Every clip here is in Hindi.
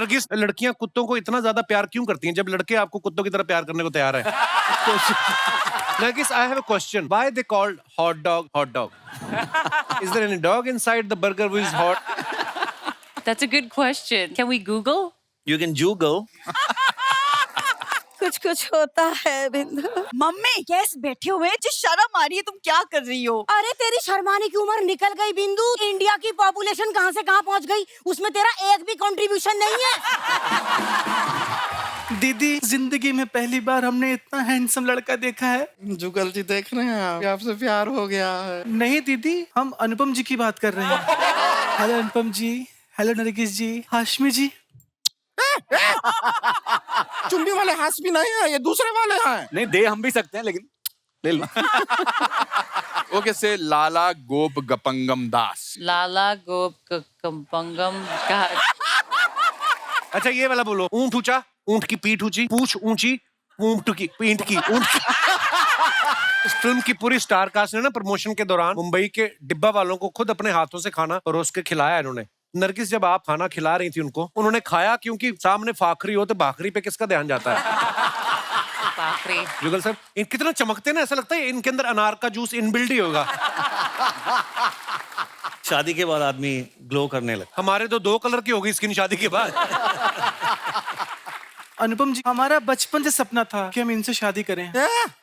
नरगिस, लड़कियां कुत्तों को इतना ज्यादा प्यार क्यों करती हैं जब लड़के आपको कुत्तों की तरह प्यार करने को तैयार है? Nargis, I have a question. Why they called hot dog hot dog? Is there any dog inside the burger who is hot? That's a good question. Can we Google? You can Google. कुछ कुछ होता है बिंदु। मम्मी कैसे बैठे हुए, जो शर्म आ रही है, तुम क्या कर रही हो? अरे तेरी शर्माने की उम्र निकल गई बिंदु। इंडिया की पॉपुलेशन कहाँ से कहाँ पहुँच गई, उसमें तेरा एक भी कंट्रीब्यूशन नहीं है। दीदी, जिंदगी में पहली बार हमने इतना हैंडसम लड़का देखा है। जुगल जी देख रहे हैं आप, आपसे प्यार हो गया है। नहीं दीदी, हम अनुपम जी की बात कर रहे हैं। हेलो अनुपम जी, हेलो नरगिस जी, हाशमी जी। चुम्बी वाले हाशमी नहीं है, ये दूसरे वाले हैं। नहीं दे हम भी सकते हैं, लेकिन ले लो। ओके से लाला गोप गपंगम दास। Lala Gop Kampangam. अच्छा ये वाला बोलो। ऊंट ऊंचा, ऊंट की पीठ ऊंची, पूछ ऊंची, ऊंट की पीठ की ऊंट की। इस फिल्म की पूरी स्टार कास्ट ने ना प्रमोशन के दौरान मुंबई के डिब्बा वालों को खुद अपने हाथों से खाना परोस के खिलाया इन्होंने। नरगिस, जब आप खाना खिला रही थी उनको, उन्होंने खाया क्योंकि सामने फाखरी हो तो भाखरी पे किसका ध्यान जाता है? Bakri. जुगल साहब, इन कितना चमकते हैं ना, ऐसा लगता है इनके अंदर अनार का जूस इनबिल्ड ही होगा। शादी के बाद आदमी ग्लो करने लगता। हमारे तो 2 कलर की होगी स्किन शादी के बाद। अनुपम जी, हमारा बचपन से सपना था कि हम इनसे शादी करें।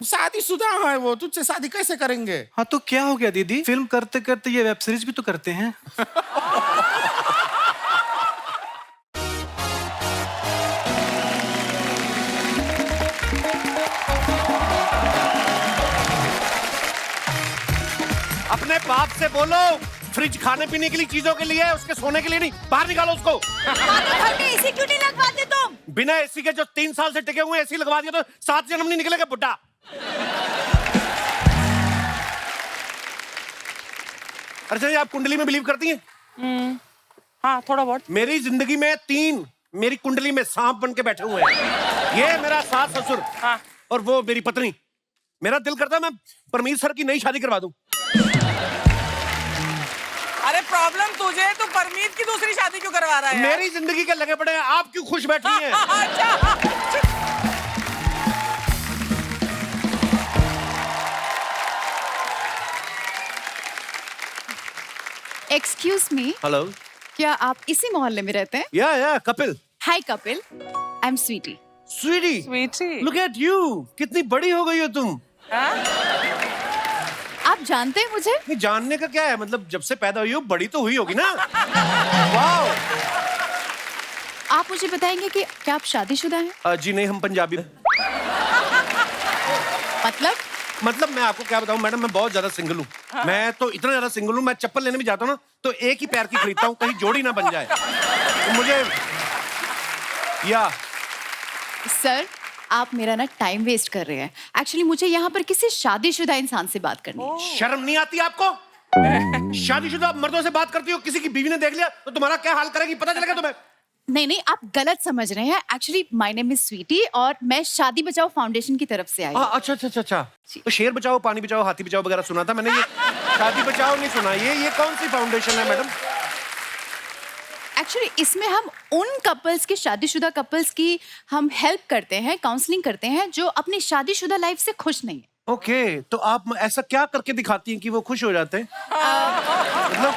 शादीशुदा है वो, तुझसे शादी कैसे करेंगे? हाँ तो क्या हो गया दीदी, फिल्म करते करते ये वेब सीरीज भी तो करते हैं। अपने बाप से बोलो, फ्रिज खाने पीने के लिए चीजों के लिए है, उसके सोने के लिए नहीं। बाहर निकालो उसको। घर में एसी क्यों नहीं लगवाते तुम? बिना एसी के जो 3 साल से टिके हुए, एसी लगवा दिया तो 7 जन्म नहीं निकलेगा बुड्ढा। अच्छा, ये आप कुंडली में बिलीव करती हैं? हाँ, थोड़ा बहुत। मेरी जिंदगी में 3 मेरी कुंडली में सांप बन के बैठे हुए हैं। ये मेरा सास ससुर और वो मेरी पत्नी। मेरा दिल करता है मैं परमीत सर की नई शादी करवा दूं। अरे प्रॉब्लम तुझे है, तू परमीत की दूसरी शादी क्यों करवा रहा है? मेरी जिंदगी के लगे पड़े हैं, आप क्यों खुश बैठी हैं? एक्सक्यूज मी, हेलो, क्या आप इसी मोहल्ले में रहते हैं? या Kapil. Hi Kapil, I am Sweety. Sweety, Sweety, look at you, कितनी बड़ी हो गई हो तुम। आप जानते हैं मुझे? नहीं, जानने का क्या है, मतलब जब से पैदा हुई हो बड़ी तो हुई होगी ना। वाओ। आप मुझे बताएंगे कि क्या आप शादीशुदा हैं? जी नहीं, हम पंजाबी। मतलब मैं आपको क्या बताऊं मैडम, मैं बहुत ज्यादा सिंगल हूँ। मैं तो इतना ज्यादा सिंगल हूँ, मैं चप्पल लेने भी जाता हूँ ना तो एक ही पैर की खरीदता हूँ, कहीं जोड़ी ना बन जाए। तो मुझे या सर, आप मेरा ना टाइम वेस्ट कर रहे हैं। एक्चुअली मुझे यहाँ पर किसी शादीशुदा इंसान से बात करनी है। शर्म नहीं आती आपको? शादीशुदा मर्दों से बात करती हो, किसी की बीवी ने देख लिया तो तुम्हारा क्या हाल करेगी, पता चलेगा तुम्हें? नहीं, आप गलत समझ रहे हैं। Actually my name is Sweety और मैं शादी बचाओ फाउंडेशन की तरफ से आई हूँ। अच्छा। तो शेर बचाओ, पानी बचाओ, हाथी बचाओ वगैरह सुना था मैंने, ये शादी बचाओ नहीं सुना। ये कौन सी फाउंडेशन है मैडम? एक्चुअली इसमें हम उन कपल्स की, शादीशुदा कपल्स की हम हेल्प करते हैं, काउंसलिंग करते हैं जो अपनी शादीशुदा लाइफ से खुश नहीं है। ओके, तो आप ऐसा क्या करके दिखाती हैं कि वो खुश हो जाते हैं? मतलब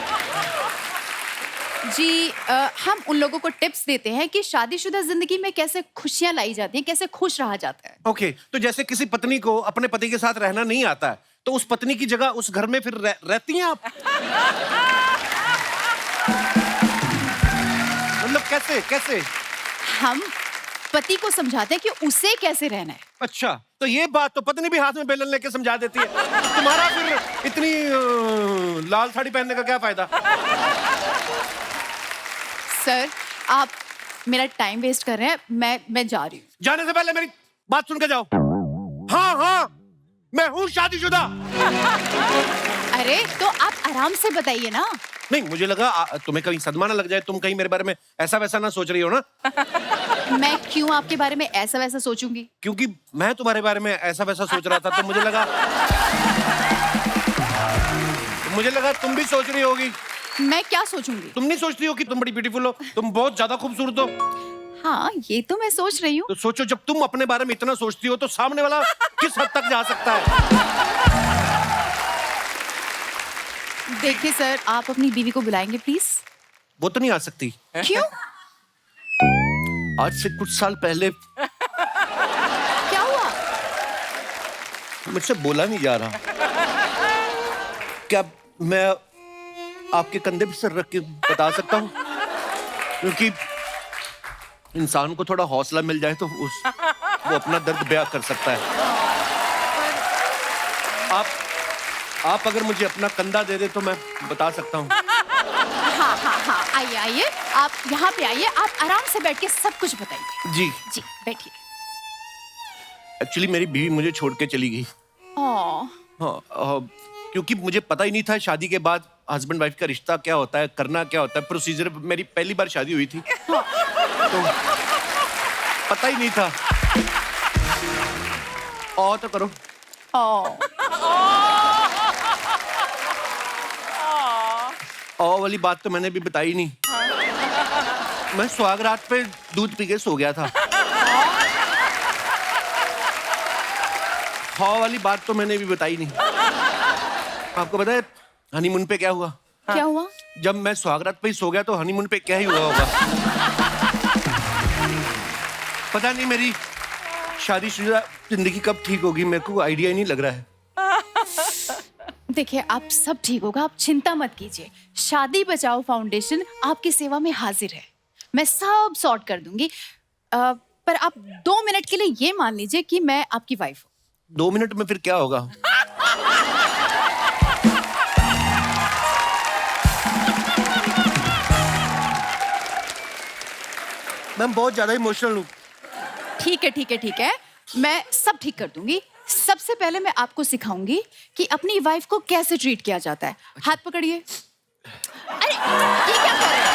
जी, हम उन लोगों को टिप्स देते हैं कि शादीशुदा जिंदगी में कैसे खुशियां लाई जाती हैं, कैसे खुश रहा जाता है। ओके, तो जैसे किसी पत्नी को अपने पति के साथ रहना नहीं आता है तो उस पत्नी की जगह उस घर में फिर रहती हैं आप? मतलब कैसे? हम पति को समझाते हैं कि उसे कैसे रहना है। अच्छा, तो ये बात तो पत्नी भी हाथ में बेलन लेके समझा देती है। तुम्हारा फिर इतनी लाल साड़ी पहनने का क्या फायदा? सर, आप मेरा टाइम वेस्ट कर रहे हैं। मैं जा रही हूँ। जाने से पहले मेरी बात सुन के जाओ। हाँ, मैं हूँ शादीशुदा। अरे तो आप आराम से बताइए ना। नहीं, मुझे लगा तुम्हें कहीं सदमा ना लग जाए, तुम कहीं मेरे बारे में ऐसा वैसा ना सोच रही हो ना। मैं क्यों आपके बारे में ऐसा वैसा सोचूंगी? क्योंकि मैं तुम्हारे बारे में ऐसा वैसा सोच रहा था तो मुझे लगा तुम भी सोच रही होगी। मैं क्या सोचूंगी? तुम नहीं सोचती हो कि तुम बड़ी ब्यूटीफुल हो, तुम बहुत ज्यादा खूबसूरत हो। हाँ, ये तो मैं सोच रही हूँ। तो सोचो, जब तुम अपने बारे में इतना सोचती हो तो सामने वाला किस हद तक जा सकता है। देखिए सर, आप अपनी बीवी को बुलाएंगे प्लीज। वो तो नहीं आ सकती। क्यों? आज से कुछ साल पहले क्या हुआ? मुझसे बोला नहीं जा रहा। क्या मैं आपके कंधे पे सर रख के बता सकता हूँ? क्योंकि इंसान को थोड़ा हौसला मिल जाए तो वो अपना दर्द बयां कर सकता है। आप अगर मुझे अपना कंधा दे दे तो मैं बता सकता हूँ। हाँ हाँ हाँ, आइए आइए, आप यहाँ पे आइए, आप आराम से बैठ के सब कुछ बताइए। जी जी बैठिए। एक्चुअली मेरी बीवी मुझे छोड़ के चली गई। ओह, हाँ, क्योंकि मुझे पता ही नहीं था शादी के बाद हस्बैंड वाइफ का रिश्ता क्या होता है, करना क्या होता है, प्रोसीजर। मेरी पहली बार शादी हुई थी तो पता ही नहीं था। और तो करो। और वाली बात तो मैंने भी बताई नहीं। मैं सुहाग रात पे दूध पी के सो गया था। हाँ वाली बात तो मैंने भी बताई नहीं। आपको पता है हनीमून पे क्या हुआ? क्या हुआ? जब मैं सुहागरात पे ही सो गया तो हनीमून पे क्या ही हुआ होगा। पता नहीं मेरी शादीशुदा जिंदगी कब ठीक होगी, मेरे को आइडिया ही नहीं लग रहा है। देखिए, आप सब ठीक होगा, आप चिंता मत कीजिए। शादी बचाओ फाउंडेशन आपकी सेवा में हाजिर है। मैं सब सॉर्ट कर दूंगी। पर आप 2 मिनट के लिए ये मान लीजिए कि मैं आपकी वाइफ हूँ। 2 मिनट में फिर क्या होगा? मैं बहुत ज्यादा इमोशनल हूँ। ठीक है ठीक है ठीक है, मैं सब ठीक कर दूंगी। सबसे पहले मैं आपको सिखाऊंगी कि अपनी वाइफ को कैसे ट्रीट किया जाता है। हाथ पकड़िए। अरे ये क्या कर रहे हैं?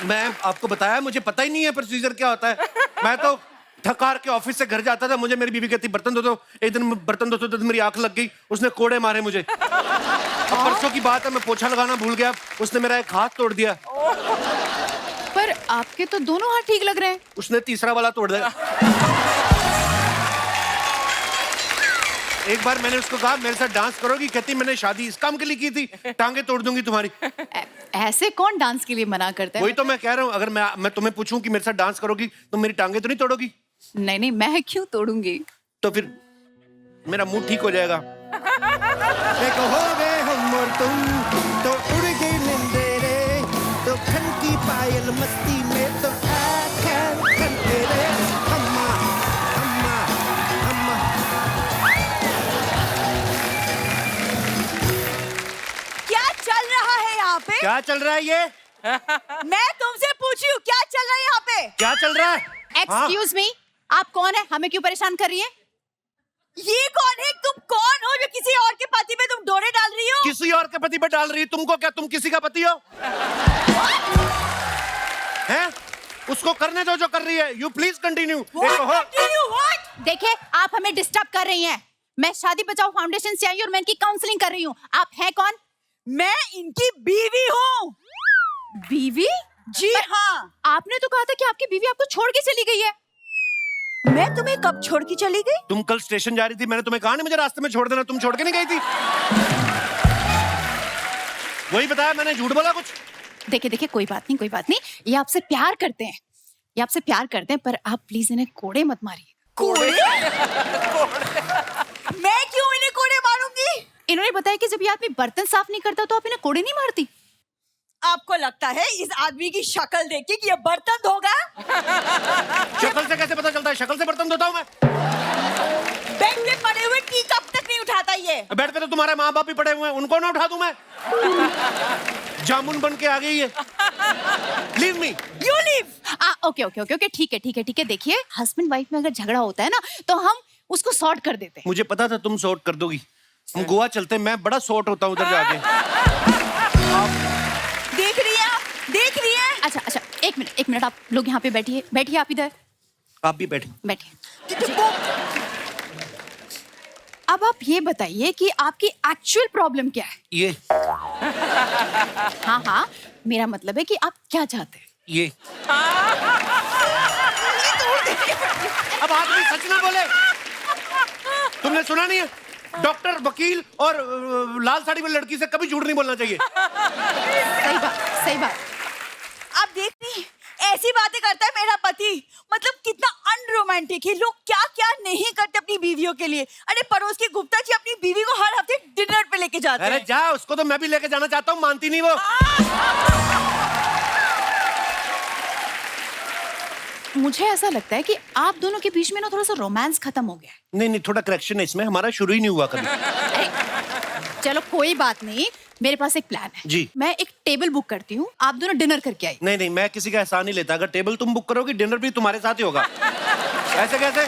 मैं आपको बताया, मुझे पता ही नहीं है प्रोसीजर क्या होता है। मैं तो थकार के ऑफिस से घर जाता था, मुझे मेरी बीवी कहती बर्तन धो दो। एक दिन बर्तन धोते तो मेरी आंख लग गई, उसने कोड़े मारे मुझे। अब परसों की बात है, मैं पोछा लगाना भूल गया, उसने मेरा एक हाथ तोड़ दिया। पर आपके तो दोनों हाथ ठीक लग रहे हैं। उसने तीसरा वाला तोड़ दिया। एक बार मैंने उसको कहा मेरे साथ डांस करोगी, कहती मैंने शादी इस काम के लिए की थी, टांगे तोड़ दूंगी तुम्हारी। ऐसे कौन डांस के लिए मना करता है? वही तो मैं कह रहा हूँ, अगर मैं तुम्हें पूछूं कि मेरे साथ डांस करोगी तो मेरी टांगे तो नहीं तोड़ोगी? नहीं नहीं, मैं क्यों तोड़ूंगी? तो फिर मेरा मूड ठीक हो जाएगा। देखो हो गए हम और तुम तो उड़ गई निंदे रे, तो खन की पायल मस्ती में तो आखन खन तेरे अम्मा अम्मा अम्मा। क्या चल रहा है यहाँ पे? क्या चल रहा है ये? मैं तुमसे पूछी हूँ क्या चल रहा है यहाँ पे? क्या चल रहा है? एक्सक्यूज मी, आप कौन है? हमें क्यों परेशान कर रही है? ये कौन है? तुम कौन हो जो किसी और के पति पे तुम डोरे डाल रही हो? किसी और के पति पे डाल रही है? तुमको क्या, तुम किसी का पति हो? हैं? उसको करने दो जो कर रही है। You please continue. देखिए, आप हमें डिस्टर्ब कर रही हैं। मैं शादी बचाओ फाउंडेशन से आई हूँ और मैं इनकी काउंसलिंग कर रही हूँ। आप हैं कौन? मैं इनकी बीवी हूँ। बीवी? जी हाँ। आपने तो कहा था कि आपकी बीवी आपको छोड़ के चली गई है। मैं तुम्हें कब छोड़ के चली गई? तुम कल स्टेशन जा रही थी, मैंने तुम्हें कहा नहीं मुझे रास्ते में छोड़ देना, तुम छोड़ के नहीं गई थी? वही बताया मैंने, झूठ बोला कुछ? देखिए देखिए, कोई बात नहीं कोई बात नहीं, ये आपसे प्यार करते हैं, ये आपसे प्यार करते हैं, पर आप प्लीज इन्हें कोड़े मत मारिए। कोड़े? मैं क्यों इन्हें कोड़े मारूंगी? इन्होंने बताया कि जब ये आदमी बर्तन साफ नहीं करता तो आप इन्हें कोड़े नहीं मारती। आपको लगता है इस आदमी की शक्ल देख के कि ये बर्तन धोगा? शक्ल से कैसे पता चलता है? शक्ल से बर्तन धोता हूँ मैं। बेड पे पड़े हुए टी कप तक नहीं उठाता ये। बेड पे तो तुम्हारे माँ बाप भी पड़े हुए हैं, उनको ना उठा दूं मैं? जामुन बन के आ गई है। Leave me. You leave. Okay okay okay okay, ठीक है ठीक है ठीक है। देखिए, हस्बैंड वाइफ में अगर झगड़ा होता है ना तो हम उसको सॉर्ट कर देते हैं। मुझे पता था तुम सॉर्ट कर दोगी। हम गोवा चलते, मैं बड़ा सॉर्ट होता हूँ उधर जाके। देख रही है आप? देख रही है? अच्छा अच्छा, एक मिनट, आप लोग यहाँ पे बैठिए, बैठिए आप इधर। आप भी बैठे। बैठिए। अब आप ये बताइए कि आपकी एक्चुअल प्रॉब्लम क्या है? ये हाँ हाँ, मेरा मतलब है कि आप क्या चाहते हैं? ये अब आदमी सच ना बोले। तुमने सुना नहीं है, डॉक्टर, वकील और लाल साड़ी में लड़की से कभी झूठ नहीं बोलना चाहिए। सही बात, सही बात। आप देख रही ऐसी बातें करता है मेरा पति, मतलब कितना अनरोमांटिक है। लोग क्या क्या नहीं करते अपनी बीवियों के लिए। अरे पड़ोस की गुप्ता जी अपनी बीवी को हर हफ्ते डिनर पे लेके जाते हैं। अरे जा, उसको तो मैं भी लेके जाना चाहता हूँ, मानती नहीं वो। मुझे ऐसा लगता है कि आप दोनों के बीच में ना थोड़ा सा रोमांस खत्म हो गया है। नहीं नहीं, थोड़ा करेक्शन है इसमें, हमारा शुरू ही नहीं हुआ कभी। अरे, चलो कोई बात नहीं, मेरे पास एक प्लान है। जी। मैं एक टेबल बुक करती हूँ, आप दोनों डिनर करके आइए। नहीं नहीं, मैं किसी का एहसान नहीं लेता। अगर टेबल तुम बुक करोगी, डिनर भी तुम्हारे साथ ही होगा। ऐसे कैसे?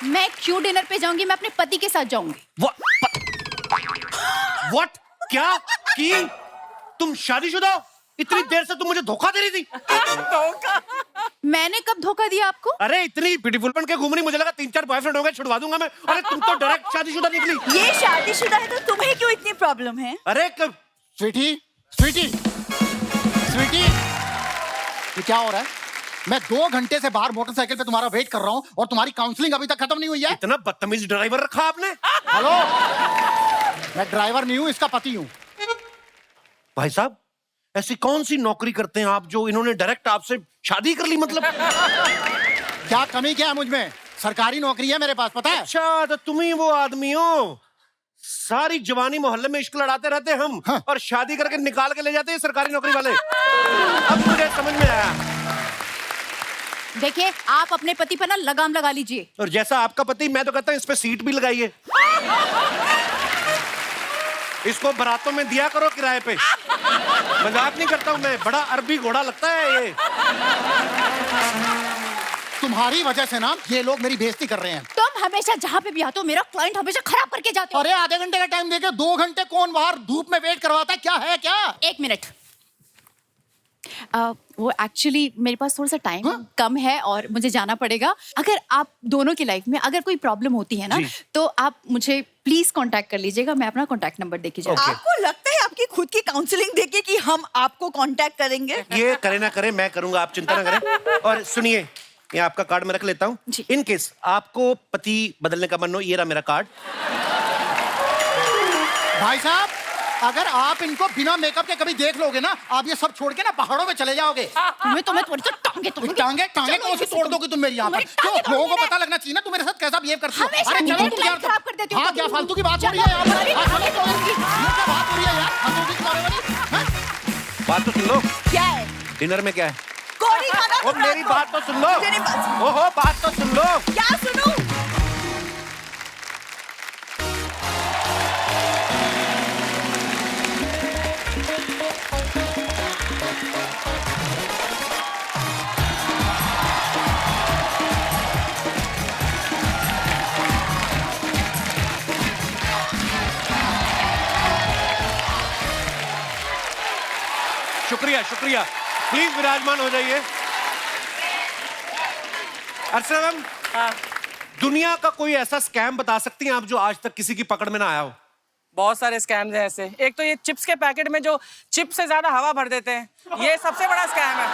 मैं क्यों डिनर पे जाऊंगी? मैं अपने पति के साथ जाऊंगी। What? क्या की? तुम शादीशुदा हो? इतनी देर से तुम मुझे धोखा दे रही थी। मैंने कब धोखा दिया आपको? अरे इतनी ब्यूटीफुल बन के घूम रही, मुझे लगा 3-4 बॉयफ्रेंड हो गए, छुड़वा दूंगा मैं। अरे तुम तो डायरेक्ट शादीशुदा निकली। ये शादीशुदा है तो तुम्हें क्यों इतनी प्रॉब्लम है? अरे स्वीटी, स्वीटी, स्वीटी, ये क्या हो रहा है? मैं 2 घंटे से बाहर मोटरसाइकिल पे तुम्हारा वेट कर रहा हूँ और तुम्हारी काउंसलिंग अभी तक खत्म नहीं हुई है। इतना बदतमीज ड्राइवर रखा आपने। हेलो, मैं ड्राइवर नहीं हूँ, इसका पति हूँ। भाई साहब, ऐसी कौन सी नौकरी करते हैं आप जो इन्होंने डायरेक्ट आपसे शादी कर ली? मतलब क्या कमी क्या है मुझ में? सरकारी नौकरी है मेरे पास, पता है? अच्छा, तो तुम ही वो आदमी हो। सारी जवानी मोहल्ले में इश्क लड़ाते रहते हम, हाँ। और शादी करके निकाल के ले जाते हैं सरकारी नौकरी वाले। अब मुझे समझ में आया। देखिए, आप अपने पति पर ना लगाम लगा लीजिए। और जैसा आपका पति, मैं तो कहता हूँ इस पे सीट भी लगाइए। इसको बारातों में दिया करो किराए पे। मजाक नहीं करता हूँ मैं, बड़ा अरबी घोड़ा लगता है ये। तुम्हारी वजह से ना ये लोग मेरी बेइज्जती कर रहे हैं। तुम हमेशा जहाँ पे भी आते हो, मेरा क्लाइंट हमेशा खराब करके जाते हो। अरे आधे घंटे का टाइम देके 2 घंटे कौन बाहर धूप में वेट करवाता है? क्या है क्या? एक मिनट। वो एक्चुअली मेरे पास थोड़ा सा टाइम कम है और मुझे जाना पड़ेगा। अगर आप दोनों की लाइफ में अगर कोई प्रॉब्लम होती है ना, तो आप मुझे प्लीज कांटेक्ट कर लीजिएगा। मैं अपना कांटेक्ट नंबर देके जाऊंगी। आपको लगता है आपकी खुद की काउंसलिंग देके कि हम आपको कांटेक्ट करेंगे? ये करे ना करे, मैं करूंगा, आप चिंता ना करें। और सुनिए, ये आपका कार्ड मैं रख लेता हूँ। इन केस आपको पति बदलने का मन हो, ये रहा मेरा कार्ड। भाई साहब, अगर आप इनको बिना मेकअप के कभी देख लोगे ना, आप ये सब छोड़ के ना पहाड़ों में चले जाओगे। तुम्हें थोड़ी सी टांगे तोड़ूंगी। टांगे कौन सी तोड़ दोगी तुम मेरी यहाँ पर? क्यों? लोगों को पता लगना चाहिए ना तुम मेरे साथ कैसा बिहेव करती हो। हमेशा अरे चलो मेरी तुम लाइफ यार, खराब कर देती हो। हाँ क्या फालतू की बात हो रही है यहाँ पर? ये क्या बात हो रही है यार? फालतू की तुम्हारे वाली, हाँ? बात तो सुन लो। क्या है? डिनर में क्या है? कोरी खाना। ओ मेरी बात तो सुन लो। मुझे नहीं बात। ओहो, बात तो सुन लो। क्या सुनूं? शुक्रिया शुक्रिया, प्लीज विराजमान हो जाइए। अर्चना मैम, दुनिया का कोई ऐसा स्कैम बता सकती हैं आप जो आज तक किसी की पकड़ में ना आया हो? बहुत सारे स्कैम्स हैं ऐसे। एक तो ये चिप्स के पैकेट में जो चिप्स से ज्यादा हवा भर देते हैं, ये सबसे बड़ा स्कैम है।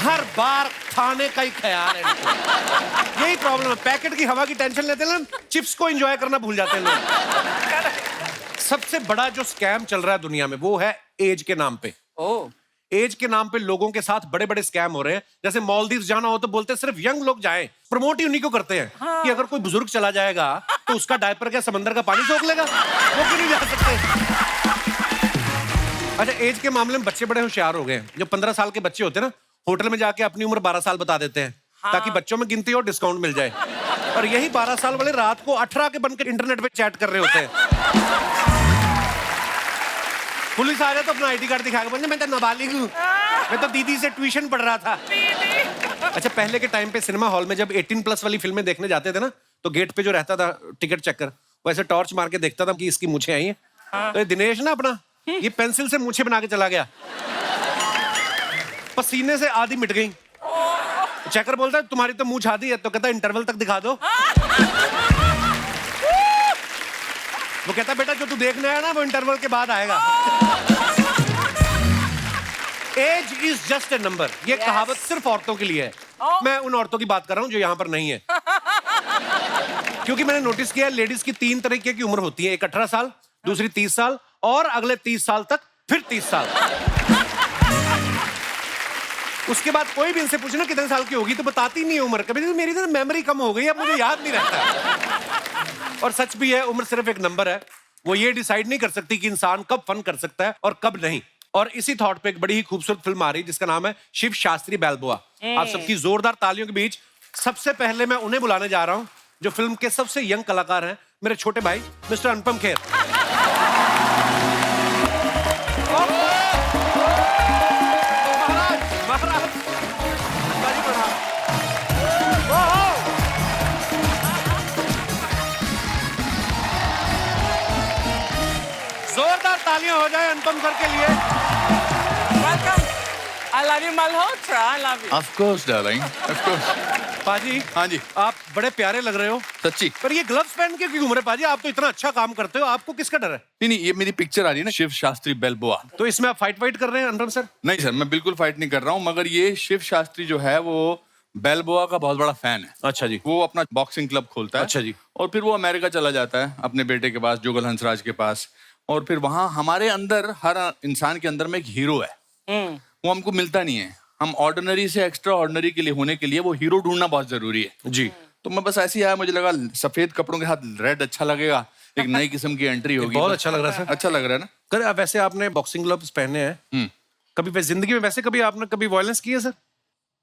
हर बार खाने का ही ख्याल है इनको। यही प्रॉब्लम है, पैकेट की हवा की टेंशन लेते हैं ना, चिप्स को एंजॉय करना भूल जाते हैं लोग। सबसे बड़ा जो स्कैम चल रहा है दुनिया में, वो है एज के नाम पे। एज के नाम पे लोगों के साथ बड़े बड़े स्कैम हो रहे हैं। जैसे मालदीव जाना हो तो बोलते हैं सिर्फ यंग लोग जाएं, प्रमोट ही उन्हीं को करते हैं। कि अगर कोई बुजुर्ग चला जाएगा तो उसका डायपर क्या समंदर का पानी सोख लेगा? वो क्यों नहीं जा सकते? अच्छा, एज के मामले में बच्चे बड़े होशियार हो गए हैं। जो 15 साल के बच्चे होते हैं ना, होटल में जाके अपनी उम्र 12 साल बता देते हैं, ताकि बच्चों में गिनती और डिस्काउंट मिल जाए। और यही 12 साल वाले रात को 18 के बनकर इंटरनेट पे चैट कर रहे होते हैं। पुलिस आ जाए तो अपना आईडी कार्ड दिखा के बोलते मैं तो नाबालिग हूँ, मैं तो दीदी से ट्यूशन पढ़ रहा था। अच्छा, पहले के टाइम पे सिनेमा हॉल में जब 18+ वाली फिल्में देखने जाते थे ना, तो गेट पे जो रहता था टिकट चेकर, वैसे टॉर्च मार के देखता था कि इसकी मूछें आई हैं। तो ये दिनेश ना अपना, ये पेंसिल से मूछें बना के चला गया। पसीने से आधी मिट गई। चेकर बोलता है तुम्हारी तो मूछ आधी है, तो कहता इंटरवल तक दिखा दो। वो कहता बेटा जो तू देखने आया ना वो इंटरवल के बाद आएगा। Age is just a number, ये कहावत सिर्फ औरतों के लिए है। मैं उन औरतों की बात कर रहा हूं जो यहां पर नहीं है। क्योंकि मैंने नोटिस किया लेडीज की 3 तरीके की उम्र होती है, एक 18 साल, दूसरी 30 साल और अगले 30 साल तक फिर 30 साल। उसके बाद कोई भी इनसे पूछना कितने साल की होगी तो बताती नहीं है उम्र। कभी मेरी तो मेमोरी कम हो गई, अब मुझे याद नहीं रहता। और सच भी है, उम्र सिर्फ एक नंबर है। वो ये डिसाइड नहीं कर सकती कि इंसान कब फन कर सकता है और कब नहीं। और इसी थॉट पे एक बड़ी ही खूबसूरत फिल्म आ रही है जिसका नाम है शिव शास्त्री बैल्बोआ। आप सबकी जोरदार तालियों के बीच सबसे पहले मैं उन्हें बुलाने जा रहा हूं जो फिल्म के सबसे यंग कलाकार हैं, मेरे छोटे भाई मिस्टर अनुपम खेर। जोरदार तालियां हो जाए अनुपम सर के लिए। Welcome. I love you Malhotra, I love you. Of course, darling. Of course. पाजी, हाँ जी, आप बड़े प्यारे लग रहे हो। सच्ची। पर ये ग्लव्स पहन के क्यों घूम रहे पाजी? आप तो इतना अच्छा काम करते हो, आपको किसका डर है? नहीं नहीं, ये मेरी पिक्चर आ रही है ना, शिव शास्त्री बेल्बोआ। तो इसमें आप फाइट वाइट कर रहे हैं अनुपम सर? नहीं सर, मैं बिल्कुल फाइट नहीं कर रहा हूँ, मगर ये शिव शास्त्री जो है वो बेल्बोआ का बहुत बड़ा फैन है। अच्छा जी। वो अपना बॉक्सिंग क्लब खोलता है। अच्छा जी। और फिर वो अमेरिका चला जाता है अपने बेटे के पास, जुगल हंसराज के पास। और फिर वहां हमारे अंदर, हर इंसान के अंदर में एक हीरो है, वो हमको मिलता नहीं है। हम ऑर्डिनरी से एक्स्ट्रा ऑर्डिनरी के लिए होने के लिए वो हीरो ढूंढना बहुत जरूरी है जी। तो मैं बस ऐसे ही आया, मुझे लगा सफेद कपड़ों के साथ रेड अच्छा लगेगा, एक नई किस्म की एंट्री होगी। बहुत अच्छा लग रहा है सर। अच्छा लग रहा है ना? कर वैसे आपने बॉक्सिंग ग्लव्स पहने हैं, कभी जिंदगी में वैसे कभी आपने कभी वायलेंस की है सर?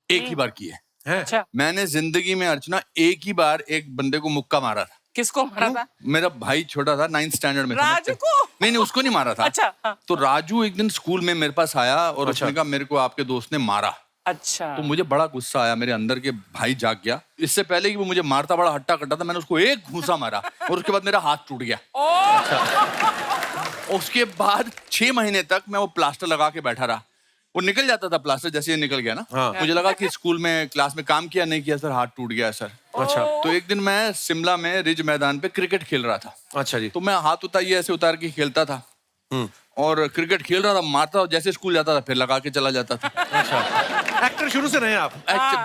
एक ही बार की है। अच्छा। मैंने जिंदगी में अर्चना एक ही बार एक बंदे को मुक्का मारा था। किसको मारा था? मेरा भाई छोटा था, 9th स्टैंडर्ड में था। राजू को? नहीं, उसको नहीं मारा था। अच्छा, हाँ। तो राजू एक दिन स्कूल में मेरे पास आया और उसने कहा मेरे को आपके दोस्त ने मारा। अच्छा। तो मुझे बड़ा गुस्सा आया, मेरे अंदर के भाई जाग गया। इससे पहले कि वो मुझे मारता, बड़ा हट्टा कट्टा था, मैंने उसको एक घूंसा मारा और उसके बाद मेरा हाथ टूट गया। उसके बाद 6 महीने तक मैं वो प्लास्टर लगा के बैठा रहा। वो निकल जाता था प्लास्टर, जैसे ये निकल गया ना, हाँ। मुझे लगा कि स्कूल में क्लास में काम किया नहीं किया सर, हाथ टूट गया सर। अच्छा। तो एक दिन मैं शिमला में रिज मैदान पे क्रिकेट खेल रहा था। अच्छा जी। तो मैं हाथ उतार ऐसे उतार के खेलता था और क्रिकेट खेल रहा था, मारता था, जैसे स्कूल जाता था फिर लगा के चला जाता था। अच्छा। एक्टर शुरू से रहे आप?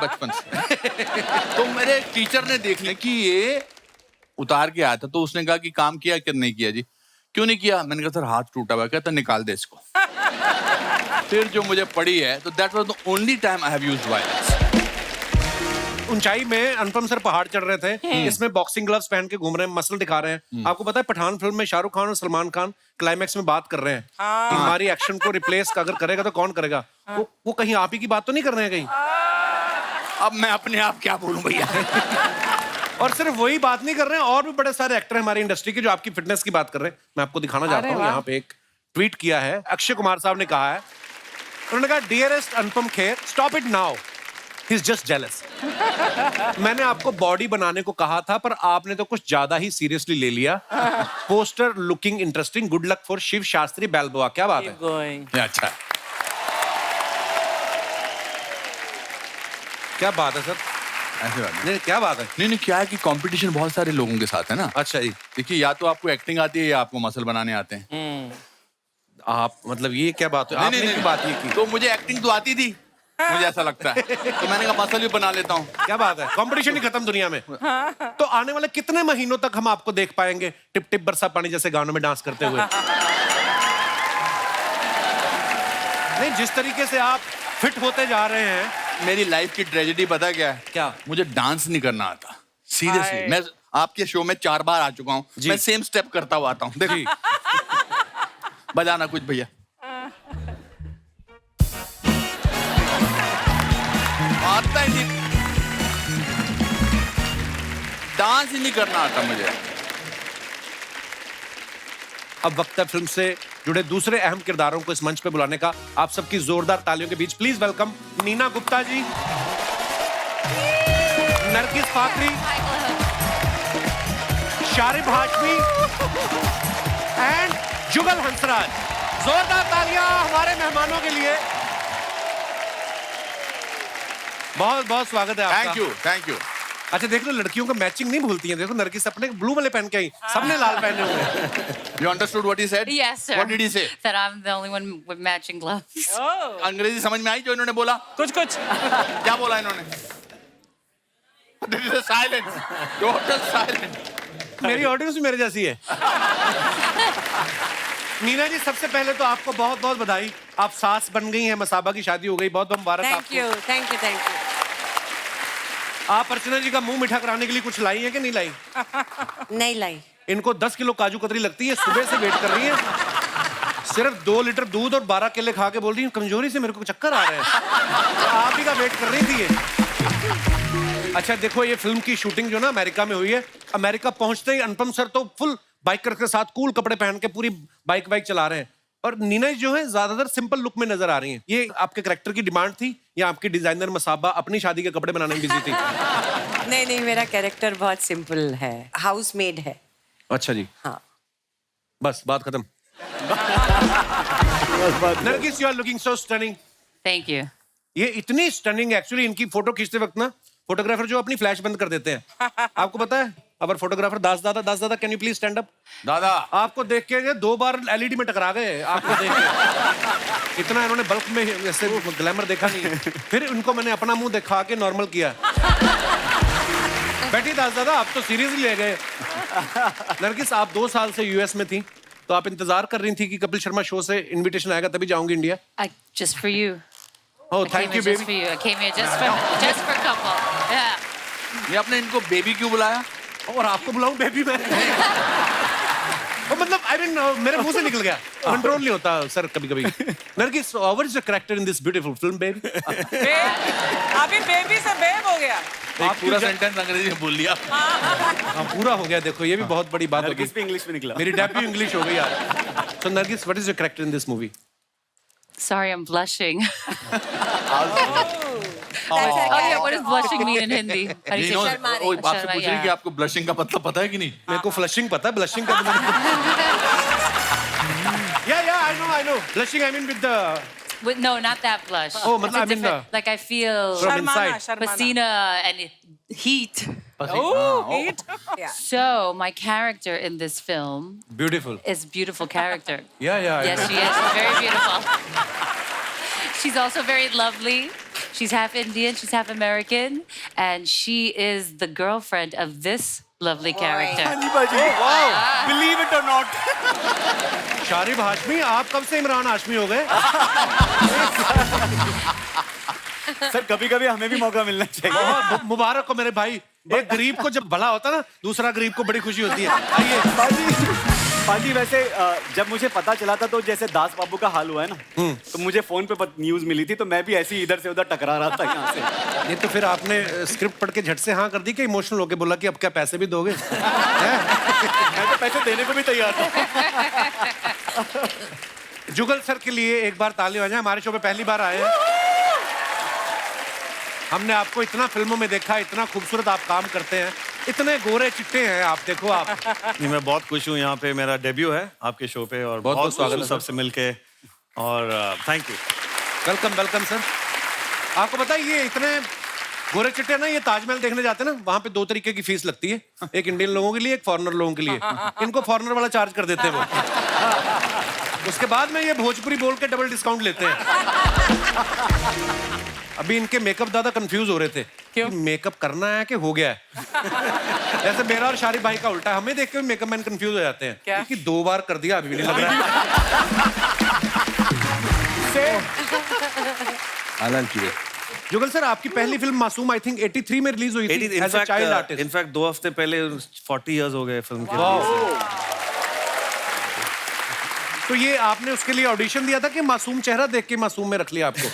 बचपन से। तो मेरे टीचर ने देख लिया कि ये उतार के आया था, तो उसने कहा कि काम किया कि नहीं किया जी? क्यों नहीं किया? मैंने कहा सर हाथ टूटा हुआ। कहता निकाल दे इसको। फिर जो मुझे पड़ी है, तो that was the only time I have used violence. ऊंचाई में अनुपम सर पहाड़ चढ़ रहे थे, इसमें बॉक्सिंग ग्लव्स पहन के घूम रहे हैं, मसल दिखा रहे हैं। आपको पता है पठान फिल्म में शाहरुख खान और सलमान खान क्लाइमैक्स में बात कर रहे हैं कि हमारी एक्शन को रिप्लेस अगर करेगा तो कौन करेगा? वो कहीं आप ही की बात तो नहीं कर रहे हैं कहीं? अब मैं अपने आप क्या बोलूं भैया। और सिर्फ वही बात नहीं कर रहे हैं, और भी बड़े सारे एक्टर हैं हमारी इंडस्ट्री के जो आपकी फिटनेस की बात कर रहे हैं। मैं आपको दिखाना चाहता हूँ, यहाँ पे एक ट्वीट किया है, अक्षय कुमार साहब ने कहा है, उन्होंने कहा dearest Anupam Kher, stop it now, he is just jealous. मैंने आपको बॉडी बनाने को कहा था पर आपने तो कुछ ज्यादा ही सीरियसली ले लिया। Poster looking interesting, good luck for Shiv Shastri Balboa. क्या बात है? अच्छा, क्या बात है सर? ऐसे बात नहीं, क्या बात है? नहीं, क्या है कि कंपटीशन बहुत सारे लोगों के साथ है ना। अच्छा जी। देखिए, या तो आपको एक्टिंग आती है या आपको मसल बनाने आते हैं। आप मतलब ये क्या बात है? आपने की बात ये की? तो मुझे एक्टिंग तो आती थी, मुझे ऐसा लगता है, तो मैंने कहा मसल भी बना लेता हूँ। क्या बात है? कंपटीशन ही खत्म दुनिया में। तो आने वाले कितने महीनों तक हम आपको देख पाएंगे टिप टिप बरसा पानी जैसे गानों में डांस करते हुए? नहीं, जिस तरीके से आप फिट होते जा रहे हैं। मेरी लाइफ की ट्रेजेडी पता क्या है? क्या? मुझे डांस नहीं करना आता, सीरियसली। मैं आपके शो में 4 बार आ चुका हूँ, मैं सेम स्टेप करता हुआ आता हूँ। देखिए, बजाना कुछ भैया। आता ही नहीं, डांस ही नहीं करना आता मुझे। अब वक्त है फिल्म से जुड़े दूसरे अहम किरदारों को इस मंच पे बुलाने का। आप सबकी जोरदार तालियों के बीच please welcome Neena Gupta ji, Nargis Fakhri, Sharib Hashmi and Jugal Hansraj. जोरदार तालियां हमारे मेहमानों के लिए। बहुत बहुत स्वागत है आपका। Thank you, thank you. अच्छा देख लो, लड़कियों को मैचिंग नहीं भूलती हैं। देखो नरगिस अपने ब्लू वाले पहन के आई, सबने लाल पहने हुए हैं। You understood what he said? Yes, sir. What did he say? That I'm the only one with matching gloves. अंग्रेजी समझ में आई जो इन्होंने बोला? कुछ कुछ क्या बोला इन्होंने? There is a silence. Total silence. मेरी ऑडियंस भी मेरे जैसी है। नीना जी, सबसे पहले तो आपको बहुत बहुत बधाई, आप सास बन गई हैं, मसाबा की शादी हो गई, बहुत बहुत मुबारक आपको। Thank you. आप अर्चना जी का मुंह मीठा कराने के लिए कुछ लाई है कि नहीं लाई? नहीं लाई। इनको 10 किलो काजू कतरी लगती है, सुबह से वेट कर रही है। सिर्फ 2 लीटर दूध और 12 केले खा के बोल रही हूँ कमजोरी से मेरे को चक्कर आ रहे हैं। तो आप ही का वेट कर रही थी ये। अच्छा देखो, ये फिल्म की शूटिंग जो ना अमेरिका में हुई है। अमेरिका पहुंचते ही अनुपम सर तो फुल बाइकर के साथ कूल कपड़े पहन के पूरी बाइक चला रहे हैं, और नीना जो है ज्यादातर सिंपल लुक में नजर आ रही हैं। ये आपके कैरेक्टर की डिमांड थी या आपकी डिजाइनर मसाबा अपनी शादी के कपड़े बनाने में बिजी थी? नहीं, मेरा कैरेक्टर बहुत सिंपल है, हाउस मेड है। अच्छा जी, हाँ। बस बात खत्म। Nargis, you are looking so stunning. Thank you. ये इतनी स्टनिंग, एक्चुअली इनकी फोटो खींचते वक्त ना फोटोग्राफर जो अपनी फ्लैश बंद कर देते हैं। आपको पता है? अवर फोटोग्राफर दास दादा can you please stand up? दादा आपको देख के ये 2 बार एलईडी में टकरा गए आपको देख के। इतना इन्होंने बल्क में ऐसे ग्लैमर देखा नहीं। फिर उनको मैंने अपना मुंह दिखा के नॉर्मल किया। बैठी दास दादा, आप तो सीरियसली ले गए। नरगिस, आप 2 साल से यूएस में थी, तो आप इंतजार कर रही थी कि कपिल शर्मा शो से इनविटेशन आएगा तभी जाऊंगी India. Just for you. Oh, I thank came you, here just baby. for you. I came here just for couple. Yeah. ये आपने इनको बेबी क्यों बुलाया? और आपको बुलाऊं बेबी मैं? वो मतलब आई मीन मेरे मुंह से निकल गया, कंट्रोल नहीं होता सर कभी-कभी। Nargis, what is the character in this beautiful film baby? अभी बेबी से बेब हो गया। एक पूरा सेंटेंस अंग्रेजी में बोल लिया। हाँ, पूरा हो गया। देखो ये भी बहुत बड़ी बात हो गई। इंग्लिश में निकला। मेरी डेब्यू इंग्लिश हो गई यार। So Nargis, what is your character in this movie? Sorry, I'm blushing. Oh yeah, what does blushing mean in Hindi? How do you say वो आपसे पूछ रही कि आपको ब्लशिंग का मतलब पता है कि नहीं? मेरे को फ्लशिंग पता है, ब्लशिंग का Yeah, I know. Blushing, I mean with the No, not that blush. Oh, It's a I mean different- like I feel from inside. pasina and heat. Oh, heat. So my character in this film Beautiful. is beautiful character. Yeah. Yes, she is. She's very beautiful. She's also very lovely. She's half Indian, she's half American, and she is the girlfriend of this lovely character. Believe it or not. Sharib Hashmi, आप कब से इमरान हाशमी हो गए? सर कभी-कभी हमें भी मौका मिलना चाहिए। बहुत मुबारक हो मेरे भाई। एक गरीब को जब भला होता ना, दूसरा गरीब को बड़ी खुशी होती है। आइए। पाजी, वैसे जब मुझे पता चला था तो जैसे दास बाबू का हाल हुआ है ना, तो मुझे फोन पे न्यूज मिली थी, तो मैं भी ऐसे ही इधर से उधर टकरा रहा था यहाँ से। नहीं तो फिर आपने स्क्रिप्ट पढ़ के झट से हाँ कर दी कि इमोशनल होके बोला कि अब क्या पैसे भी दोगे? मैं तो पैसे देने को भी तैयार था। जुगल सर के लिए एक बार ताली बजाएं, हमारे शो पे पहली बार आए हैं। हमने आपको इतना फिल्मों में देखा, इतना खूबसूरत आप काम करते हैं, इतने गोरे चिट्टे हैं आप। देखो आप। नहीं, मैं बहुत खुश हूँ, यहाँ पे मेरा डेब्यू है आपके शो पे, और बहुत स्वागत है सबसे मिलके, और थैंक यू। Welcome sir. आपको पता है ये इतने गोरे चिट्टे ना, ये ताजमहल देखने जाते हैं ना, वहाँ पे 2 तरीके की फीस लगती है, एक इंडियन लोगों के लिए, एक फॉरेनर लोगों के लिए। इनको फॉरेनर वाला चार्ज कर देते हैं वो। उसके बाद में ये भोजपुरी बोल के डबल डिस्काउंट लेते हैं। अभी इनके मेकअप दादा कंफ्यूज हो रहे थे कि मेकअप करना है कि हो गया है। जैसे मेरा और शारिब भाई का उल्टा, हमें देख के मेकअप मैन कंफ्यूज हो जाते हैं क्योंकि 2 बार कर दिया, अभी भी नहीं लग रहा है। जुगल सर, आपकी पहली फिल्म मासूम आई थिंक 83 में रिलीज हुई थी as a child artist. In fact 2 हफ्ते पहले 40 इयर्स हो गए फिल्म के। तो ये आपने उसके लिए ऑडिशन दिया था कि मासूम चेहरा देख के मासूम में रख लिया आपको?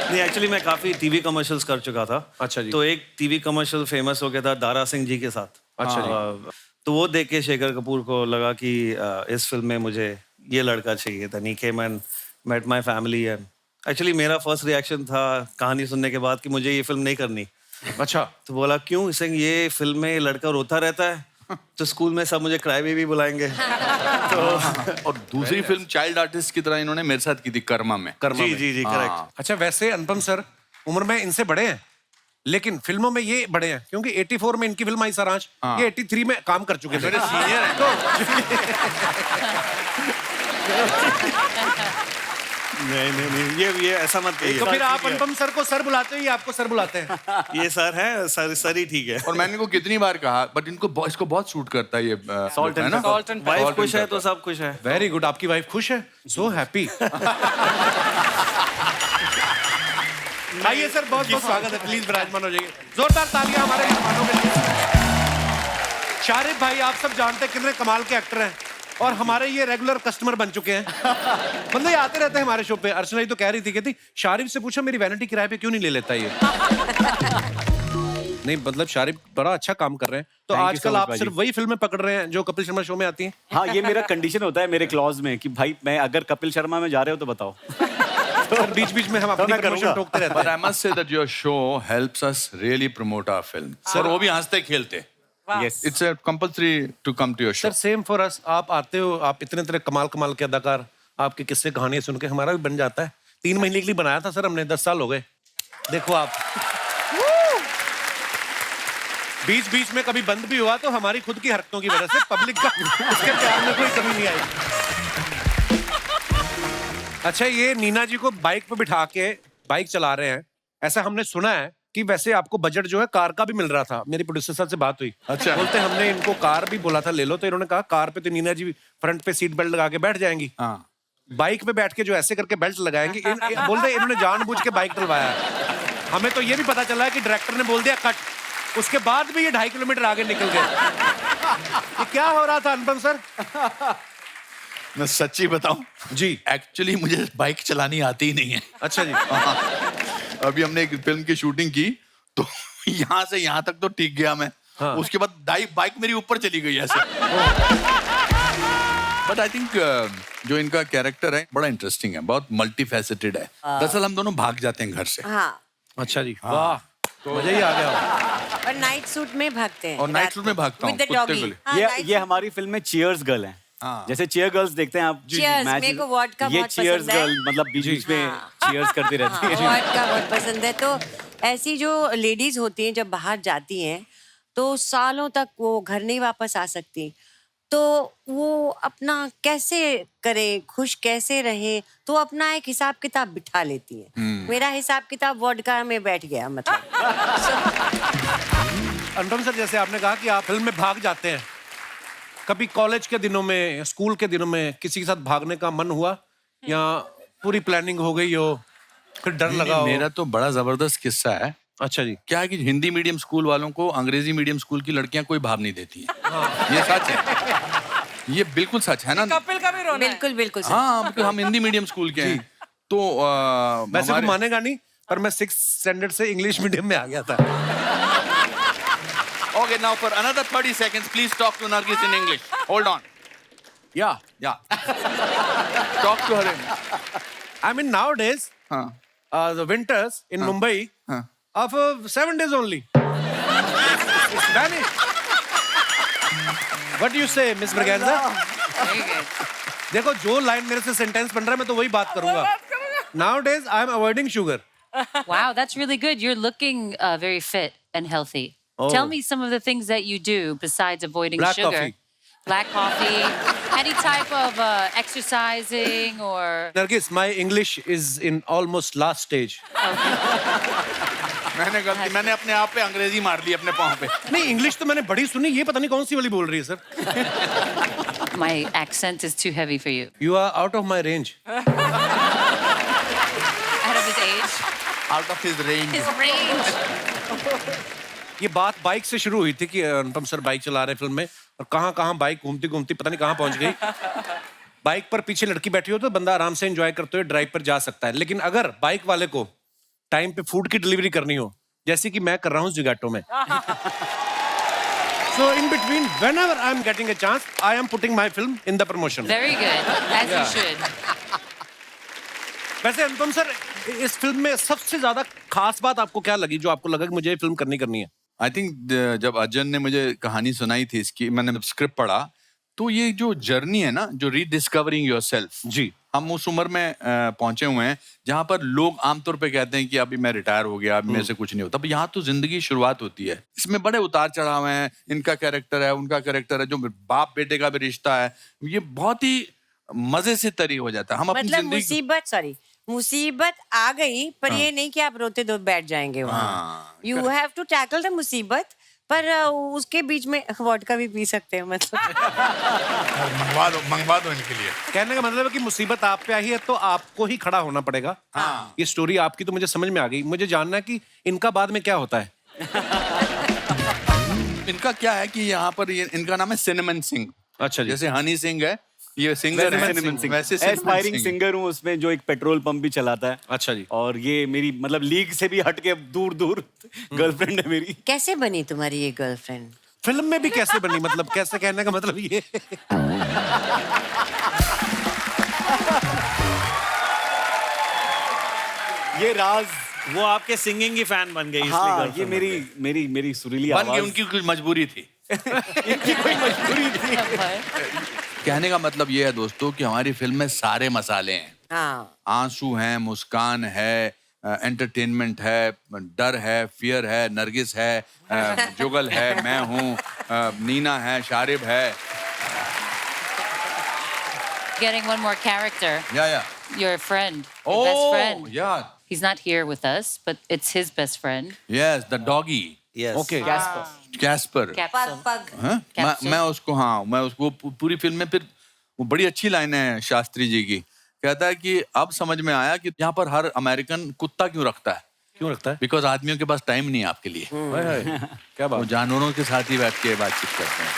नहीं, एक्चुअली मैं काफी टीवी कमर्शियल्स कर चुका था। अच्छा जी। तो एक टीवी कमर्शियल फेमस हो गया था दारा सिंह जी के साथ। अच्छा जी। तो वो देख के शेखर कपूर को लगा कि इस फिल्म में मुझे ये लड़का चाहिए था। नीके man met my family, and actually मेरा फर्स्ट रिएक्शन था कहानी सुनने के बाद कि मुझे ये फिल्म नहीं करनी। अच्छा। तो बोला क्यों? इसे ये फिल्म में लड़का रोता रहता है, तो स्कूल में सब मुझे क्राई बेबी बुलाएंगे। तो और दूसरी फिल्म चाइल्ड आर्टिस्ट की तरह इन्होंने मेरे साथ की थी कर्मा में। जी करेक्ट। अच्छा, वैसे अनुपम सर उम्र में इनसे बड़े हैं, लेकिन फिल्मों में ये बड़े हैं क्योंकि 84 में इनकी फिल्म आई सारांश, हाँ। ये 83 में काम कर चुके थे। मेरे सीनियर हैं। नहीं ये ऐसा मत कहिए। तो फिर आप अनुपम सर को सर बुलाते हो या आपको सर बुलाते हैं? ये सर है, सर ही ठीक है। और मैंने इनको कितनी बार कहा, बट इसको बहुत सूट करता है ये सॉल्ट है ना। वाइफ खुश है तो सब खुश है। वेरी गुड, आपकी वाइफ खुश है, सो हैप्पी। आइए सर, बहुत बहुत स्वागत है, प्लीज विराजमान हो जाइए। जोरदार तालियां हमारे मेहमानों के लिए। शारिफ भाई, आप सब जानते हैं कितने कमाल के एक्टर हैं और हमारे ये रेगुलर कस्टमर बन चुके हैं। मतलब ये आते रहते हैं हमारे शो पे। अर्चना तो कह रही थी, कहती शारिफ से पूछो मेरी वैनिटी किराए पे क्यों नहीं ले लेता ये। नहीं मतलब शारिफ बड़ा अच्छा काम कर रहे हैं। तो आजकल आप सिर्फ वही फिल्में पकड़ रहे हैं जो कपिल शर्मा शो में आती हैं? हाँ, ये मेरा कंडीशन होता है मेरे क्लॉज में कि भाई मैं अगर कपिल शर्मा में जा रहे हो तो बताओ। बीच बीच में हम अपनी प्रमोशन ठोकते रहते हैं। But I must say that your show helps us really promote our film. Sir वो भी हंसते खेलते। Yes. It's a compulsory to come to your show. Sir same for us. आप आते हो, आप इतने कमाल के अदाकार, आपके किस्से कहानियां सुन के हमारा भी बन जाता है। 3 महीने के लिए बनाया था सर हमने, 10 साल हो गए। देखो आप, बीच बीच में कभी बंद भी हुआ तो हमारी खुद की हरकतों की वजह से, पब्लिक का उसके प्यार में कोई कमी नहीं आई। अच्छा, ये नीना जी को बाइक पे बिठा के बाइक चला रहे हैं, ऐसा हमने सुना है कि वैसे आपको बजट जो है कार का भी मिल रहा था। मेरी प्रोड्यूसर साहब से बात हुई। अच्छा। बोलते हमने इनको कार भी बोला था ले लो, तो इन्होंने कहा कार पे तो नीना जी फ्रंट पे सीट बेल्ट लगा के बैठ जाएंगी, हाँ। बाइक पे बैठ के जो ऐसे करके बेल्ट लगाएंगे। बोलते इन्होंने जानबूझ के बाइक डलवाया है। हमें तो ये भी पता चला है कि डायरेक्टर ने बोल दिया कट, उसके बाद भी ये 2.5 किलोमीटर आगे निकल गए। ये क्या हो रहा था अनुपम सर? मैं सच्ची बताऊं जी, एक्चुअली मुझे बाइक चलानी आती ही नहीं है। अच्छा जी। अभी हमने एक फिल्म की शूटिंग की तो यहाँ से यहाँ तक तो ठीक गया मैं। हाँ। उसके बाद बाइक मेरी ऊपर चली गई ऐसे। बट आई थिंक जो इनका कैरेक्टर है बड़ा इंटरेस्टिंग है, बहुत मल्टीफेसेटेड है। दरअसल हम दोनों भाग जाते हैं घर से। हाँ, अच्छा जी, वाह, तो मजा ही आ गया। और नाइट सूट में भागते हैं। और नाइट सूट में भागता हूँ With the कुत्ते doggy. को ले। हाँ, ये night ये हमारी फिल्म में चीयर्स गर्ल है। हाँ। जैसे चीयर गर्ल्स देखते हैं आप Cheers, मैच मेरे को वॉडका ये बहुत चीयर्स पसंद है। गर्ल मतलब बीच में चीयर्स करती रहती है। वॉट का बहुत पसंद है। तो ऐसी जो लेडीज होती हैं जब बाहर जाती हैं तो सालों तक वो घर नहीं वापस आ सकती, तो वो अपना कैसे करे, खुश कैसे रहे, तो अपना एक हिसाब किताब बिठा लेती है। मेरा हिसाब किताब वॉडका में बैठ गया। मतलब अनुपम सर, जैसे आपने कहा कि आप फिल्म में भाग जाते हैं, कभी कॉलेज के दिनों में, स्कूल के दिनों में किसी के साथ भागने का मन हुआ या पूरी प्लानिंग हो गई हो, फिर डर लगा हो? मेरा तो बड़ा जबरदस्त किस्सा है। अच्छा जी। क्या है कि हिंदी मीडियम स्कूल वालों को अंग्रेजी मीडियम स्कूल की लड़कियां कोई भाव नहीं देती हैं। ये सच है, ये बिल्कुल सच है ना। कपिल का भी रोना है। बिल्कुल बिल्कुल सच। हाँ, बिल्कुल, हम हिंदी मीडियम स्कूल के हैं तो वैसे तो मानेगा नहीं, पर मैं 6th स्टैंडर्ड से इंग्लिश मीडियम में आ गया था। Okay, now for another 30 seconds, please talk to Nargis in English. Hold on. Yeah. Talk to her. I mean nowadays, the winters in Mumbai are for 7 days only. It's vanished. What do you say, Miss Braganza? Very good. देखो, जो लाइन मेरे से सेंटेंस बन रहा है मैं तो वही बात करूंगा। Nowadays, I am avoiding sugar. Wow, that's really good. You're looking very fit and healthy. Oh. Tell me some of the things that you do besides avoiding Black sugar. coffee. Black coffee. Any type of exercising or... Nargis, my English is in almost last stage. मैंने अपने आप पे अंग्रेजी मार ली अपने पाँव पे। नहीं, इंग्लिश तो मैंने बड़ी सुनी, ये पता नहीं कौन सी वाली बोल रही है sir. My accent is too heavy for you. You are out of my range. Out of his age. Out of his range. His range. ये बात बाइक से शुरू हुई थी कि अनुपम सर बाइक चला रहे फिल्म में, और कहाँ बाइक घूमती घूमती पता नहीं कहाँ पहुंच गई। बाइक पर पीछे लड़की बैठी हो तो बंदा आराम से एंजॉय करते हुए ड्राइव पर जा सकता है, लेकिन अगर बाइक वाले को टाइम पे फूड की डिलीवरी करनी हो, जैसे कि मैं कर रहा हूँ जिगाटो में, so in between, whenever I am getting a chance, I am putting my film in the promotion. Very good. As you should. वैसे अनुपम सर, इस फिल्म में सबसे ज्यादा खास बात आपको क्या लगी, जो आपको लगा कि मुझे ये फिल्म करनी है? आई थिंक जब अजन ने मुझे कहानी सुनाई थी इसकी, मैंने स्क्रिप्ट पढ़ा, तो ये जो जर्नी है ना, जो रीडिस्कवरिंग योरसेल्फ, जी, हम उस उम्र में पहुंचे हुए हैं जहां पर लोग आमतौर पे कहते हैं कि अभी मैं रिटायर हो गया, अभी मेरे से कुछ नहीं होता। अब यहाँ तो जिंदगी शुरुआत होती है। इसमें बड़े उतार चढ़ाव हैं, इनका कैरेक्टर है, उनका कैरेक्टर है, जो बाप बेटे का भी रिश्ता है, ये बहुत ही मजे से तरी हो जाता है। हम अपनी मतलब जिंदगी मुसीबत आ गई, पर ये नहीं कि आप रोते दो बैठ जाएंगे वहाँ। You have to tackle the मुसीबत, पर उसके बीच में वोडका भी पी सकते हैं मतलब। मंगवा दो इनके लिए। कहने का मतलब है कि मुसीबत आप पे आई है तो आपको ही खड़ा होना पड़ेगा। हाँ। ये स्टोरी आपकी तो मुझे समझ में आ गई। मुझे जानना है कि इनका बाद में क्या होता है। इनका क्या है कि यहाँ पर इनका नाम है सिनेमन सिंह। अच्छा जी। जैसे हनी सिंह है, ये सिंगर है, वैसे एस्पायरिंग सिंगर हूँ उसमें, जो एक पेट्रोल पंप भी चलाता है। अच्छा जी। और ये मेरी मतलब लीग से भी हट के दूर दूर गर्लफ्रेंड है मेरी। कैसे बनी तुम्हारी ये गर्लफ्रेंड? फिल्म में भी कैसे बनी, मतलब कैसे, कहने का मतलब ये। ये राज वो आपके सिंगिंग की फैन बन गई। हाँ, ये मेरी सुरीली बन गई, आवाज। उनकी कुछ मजबूरी थी। इनकी कोई मजबूरी थी। कहने का मतलब ये है दोस्तों कि हमारी फिल्म में सारे मसाले हैं। हाँ। आंसू हैं, मुस्कान है, एंटरटेनमेंट है, डर है, फियर है, नरगिस है, जुगल है, मैं हूँ, नीना है, शारिब है। Getting one more character. Yeah. Your friend, your best friend. Yeah. He's not here with us, but it's his best friend. Yes, the doggy. Yes. Okay. Casper. पग। हाँ? Capsule. मैं उसको पूरी फिल्म में फिर वो बड़ी अच्छी लाइन है शास्त्री जी की। कहता है कि अब समझ में आया कि यहाँ पर हर अमेरिकन कुत्ता क्यों रखता है। क्यों रखता है? बिकॉज आदमियों के पास टाइम नहीं है आपके लिए। क्या बात। वो जानवरों के साथ ही बैठ के बातचीत करते हैं।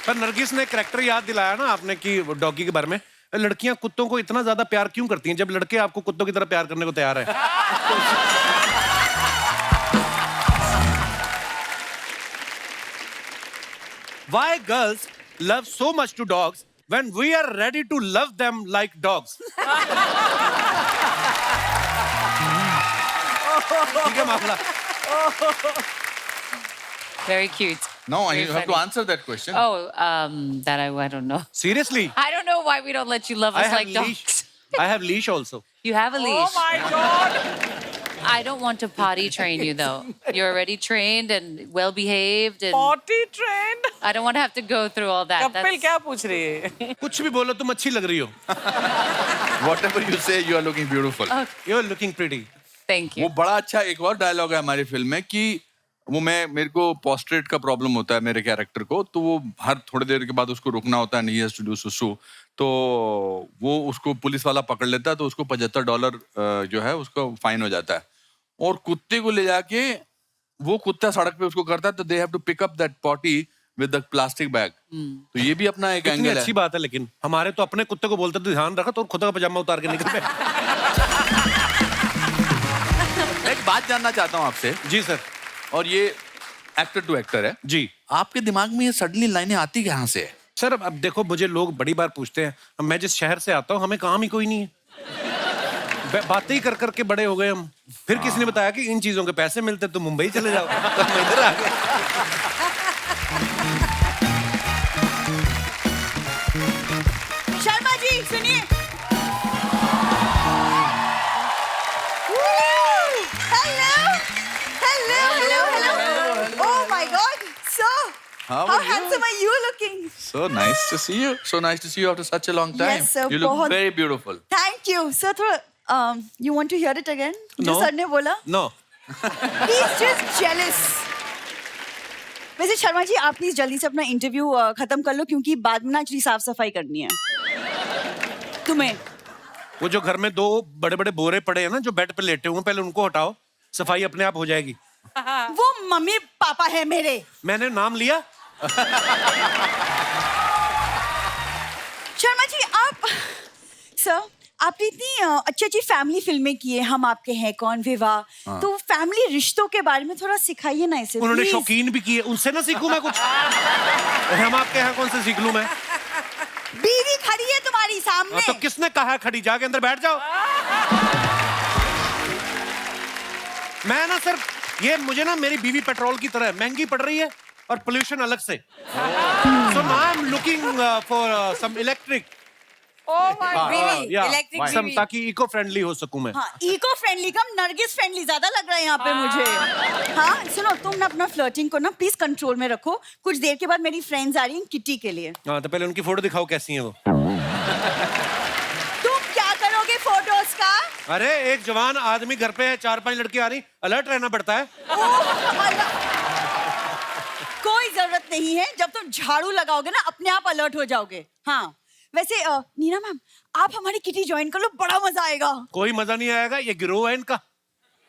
पर नरगिस ने करैक्टर याद दिलाया ना आपने कि डॉगी के बारे में। लड़कियां कुत्तों को इतना ज्यादा प्यार क्यों करती हैं जब लड़के आपको कुत्तों की तरह प्यार करने को तैयार है? Why girls love so much to dogs when we are ready to love them like dogs? ठीक है मामला। Very cute. No, Very you have to funny. answer that question. Oh, that I don't know. Seriously? I don't know why we don't let you love I us have like leash. dogs. I have leash also. You have a Oh leash. my God! I don't want to potty train you though. You're already trained and well behaved, and Potty trained? I don't want to have to go through all that. Kapil क्या पूछ रही है? कुछ भी बोलो, तुम अच्छी लग रही हो। Whatever you say, you are looking beautiful. You are looking pretty. Thank you. वो बड़ा अच्छा एक और डायलॉग है हमारी फिल्म में कि वो मेरे को पोस्ट्रेट का प्रॉब्लम होता है मेरे कैरेक्टर को, तो वो हर थोड़ी देर के बाद उसको रुकना होता है, नहीं टू डू सुसु, तो वो उसको पुलिस वाला पकड़ लेता है, तो उसको $75 जो है उसका फाइन हो जाता है। और कुत्ते को ले जाके वो कुत्ता सड़क पे उसको करता है, तो they have to pick up that potty with the plastic bag. तो ये भी अपना एक कितनी एंगल है। अच्छी बात है, लेकिन हमारे तो अपने कुत्ते को बोलते थे ध्यान रखा, तो खुद का पजामा उतार के निकल गए। एक बात जानना चाहता हूँ आपसे। जी सर। और ये एक्टर टू एक्टर है जी, आपके दिमाग में ये सडनली लाइनें आती कहाँ से है? सर अब देखो, मुझे लोग बड़ी बार पूछते हैं, मैं जिस शहर से आता हूँ हमें काम ही कोई नहीं है, बातें ही कर करके बड़े हो गए हम। फिर किसी ने बताया कि इन चीजों के पैसे मिलते तो मुंबई चले जाओ, तो मैं इधर आ गया। शर्मा जी सुनिए। Hello. Oh my God, sir. How How are you? handsome are you looking? So nice to see you. So nice to see you after such a long time. Yes, sir, You look बहुत- very beautiful. Thank you, sir. थोड़ा you want to hear it again? जो No. सर ने बोला? No. He's just jealous. वैसे शर्मा जी आप प्लीज जल्दी से अपना इंटरव्यू खत्म कर लो, क्योंकि बाद में ना एक्चुअली साफ सफाई करनी है तुम्हें। वो जो घर में 2 बड़े बड़े बोरे पड़े हैं ना, जो बेड पे लेटे हुए, पहले उनको हटाओ, सफाई अपने आप हो जाएगी। वो मम्मी पापा है मेरे। मैंने नाम लिया। शर्मा जी आप सर आपने इतनी अच्छी अच्छी फैमिली फिल्में की है, हम आपके हैं कौन, विवाह, तो फैमिली रिश्तों के बारे में थोड़ा सिखाइए ना इसे। उन्होंने please। शौकीन भी किए, उनसे ना सीखूं मैं कुछ? हम आपके यहाँ कौन से सीख लूं मैं? बीवी खड़ी है तुम्हारी सामने। तो किसने कहा खड़ी? जाके अंदर बैठ जाओ। मैं ना सर, ये मुझे ना मेरी बीवी पेट्रोल की तरह महंगी पड़ रही है और पोल्यूशन अलग से। So now I'm looking for some electric electric सब ताकि इको फ्रेंडली हो सकूं मैं। हाँ, इको फ्रेंडली कम नरगिस फ्रेंडली ज्यादा लग रहा है यहाँ पे मुझे। हाँ सुनो, तुम ना अपना फ्लर्टिंग को ना प्लीज कंट्रोल में रखो। कुछ देर के बाद मेरी फ्रेंड्स आ रही हैं किटी के लिए। हाँ तो पहले उनकी फोटो दिखाओ कैसी है वो। तुम क्या करोगे फोटोज का? अरे एक जवान आदमी घर पे है, 4-5 लड़की आ रही, अलर्ट रहना पड़ता है। कोई जरूरत नहीं है, जब तुम झाड़ू लगाओगे ना अपने आप अलर्ट हो जाओगे। हाँ वैसे नीना मैम आप हमारी किटी ज्वाइन कर लो, बड़ा मजा आएगा। कोई मजा नहीं आएगा, ये गिरोह है इनका।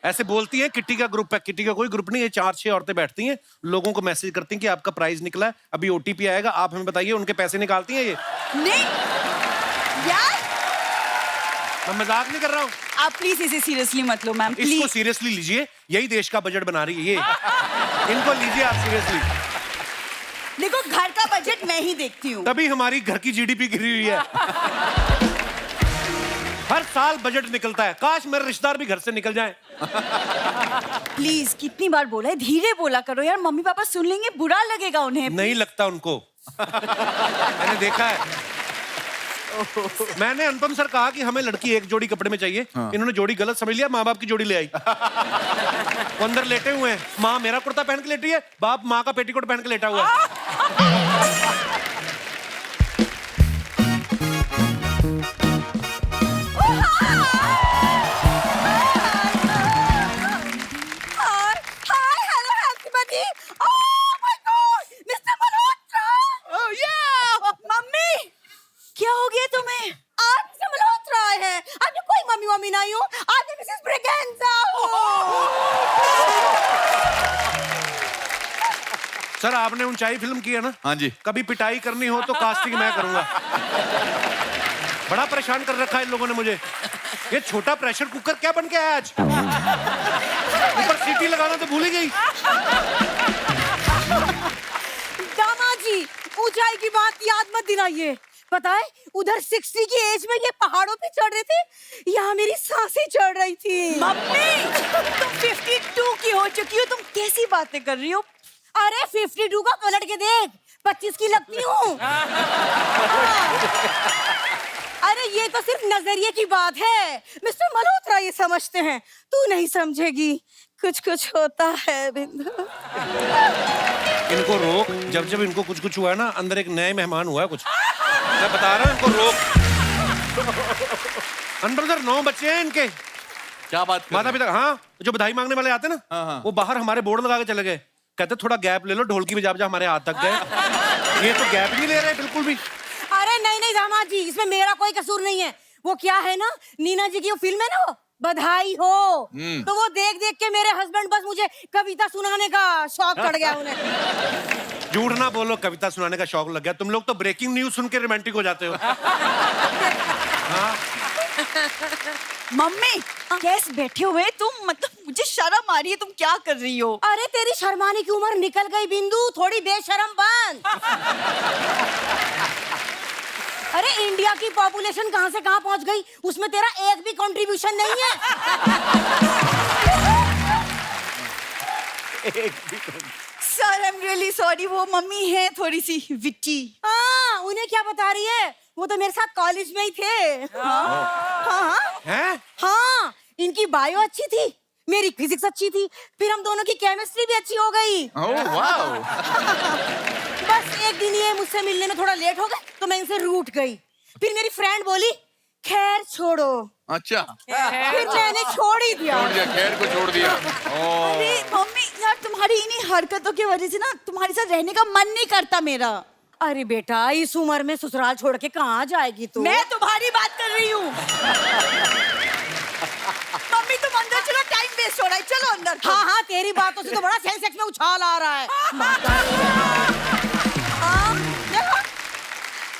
ऐसे बोलती हैं किट्टी का ग्रुप है, किट्टी का कोई ग्रुप नहीं है। 4-6 औरतें बैठती हैं, लोगों को मैसेज करती हैं कि आपका प्राइज निकला है, अभी ओटीपी आएगा, आप हमें बताइए। उनके पैसे निकालती हैं ये। नहीं यार, मैं मजाक नहीं कर रहा हूँ। आप प्लीज इसे सीरियसली मत लो मैम, इसको प्लीज। सीरियसली लीजिए, यही देश का बजट बना रही है ये। इनको लीजिए आप सीरियसली। देखो घर का बजट मैं ही देखती हूँ। तभी हमारी घर की जीडीपी गिरी हुई है। हर साल बजट निकलता है, काश मेरे रिश्तेदार भी घर से निकल जाएं। प्लीज कितनी बार बोला है, धीरे बोला करो यार, मम्मी पापा सुन लेंगे, बुरा लगेगा उन्हें। नहीं लगता उनको। मैंने देखा है। मैंने अनुपम सर कहा कि हमें लड़की एक जोड़ी कपड़े में चाहिए। इन्होंने जोड़ी गलत समझ लिया, माँ बाप की जोड़ी ले आई। वो अंदर लेटे हुए हैं, माँ मेरा कुर्ता पहन के लेटी है, बाप माँ का पेटीकोट पहन के लेटा हुआ है। मम्मी क्या हो गया तुम्हें? आप मिस्टर मल्होत्रा आए हैं। आप कोई मम्मी मम्मी नहीं हो, आप मिसेस ब्रिगेंजा हो। सर आपने ऊंचाई फिल्म की है ना? हाँ जी। कभी पिटाई करनी हो तो कास्टिंग मैं करूंगा। बड़ा परेशान कर रखा है इन लोगों ने मुझे। ये छोटा प्रेशर कुकर क्या बन के आया आज? ऊपर सीटी लगाना तो भूल ही गई। दामाद जी ऊंचाई की बात याद मत दिलाइए। पता है उधर 60 की एज में ये पहाड़ों पे चढ़ रहे थे, यहाँ मेरी सांसें चढ़ रही थी। मम्मी तुम 52 की हो चुकी हो, तुम कैसी बातें कर रही हो? अरे 52 का पलट के देख, 25 की लगती हूँ। अरे ये तो सिर्फ नजरिए की बात है, मिस्टर मल्होत्रा ये समझते हैं, तू नहीं समझेगी। कुछ कुछ होता है बिंदु। इनको रोक, जब जब इनको कुछ कुछ हुआ है ना, अंदर एक नए मेहमान हुआ है कुछ। मैं बता रहा हूँ इनको रोक। अनब्रदर 9 बच्चे हैं इनके। क्या बात कर माता पिता, हाँ जो बधाई मांगने वाले आते हैं ना, वो बाहर हमारे बोर्ड लगा के चले गए। कहते थोड़ा गैप ले लो, ढोलकी बजा बजा हमारे हाथ तक गए। ये तो गैप नहीं ले रहे बिल्कुल भी। अरे नहीं नहीं दामाद जी, इसमें मेरा कोई कसूर नहीं है। वो क्या है ना, नीना जी की वो फिल्म है ना, वो बधाई हो, तो वो देख देख के मेरे हस्बैंड बस मुझे कविता सुनाने का शौक चढ़ गया उन्हें। झूठ ना बोलो, कविता सुनाने का शौक लग गया। तुम लोग तो ब्रेकिंग न्यूज सुन के रोमांटिक हो जाते हो। हाँ? मम्मी कैसे बैठे हुए तुम? मतलब मुझे शर्म आ रही है, तुम क्या कर रही हो? अरे तेरी शर्माने की उम्र निकल गई बिंदु, थोड़ी बेशरम बन। अरे इंडिया की पॉपुलेशन कहां से कहां पहुंच गई, उसमें तेरा एक भी कंट्रीब्यूशन नहीं है। Sir I am really sorry, वो मम्मी है थोड़ी सी विट्टी। हाँ उन्हें क्या बता रही है, वो तो मेरे साथ कॉलेज में ही थे। हाँ हैं? हाँ इनकी बायो अच्छी थी, मेरी फिजिक्स अच्छी थी, फिर हम दोनों की केमिस्ट्री भी अच्छी हो गई। बस एक दिन ये मुझसे मिलने में थोड़ा लेट हो गए तो मैं इनसे रूठ गई। फिर मेरी फ्रेंड बोली खैर छोड़ो। अच्छा फिर मैंने छोड़ ही दिया। छोड़ दिया, खैर को छोड़ दिया। अरे मम्मी यार, तुम्हारी इन्हीं हरकतों की वजह से ना तुम्हारे साथ रहने का मन नहीं करता मेरा। अरे बेटा इस उम्र में ससुराल छोड़ के कहाँ जाएगी तू? मैं तुम्हारी बात कर रही हूँ। मम्मी तुम अंदर चलो, टाइम वेस्ट हो रहा है, चलो अंदर। हाँ हाँ तेरी बातों से तो बड़ा सेंसेक्स में उछाल आ रहा है।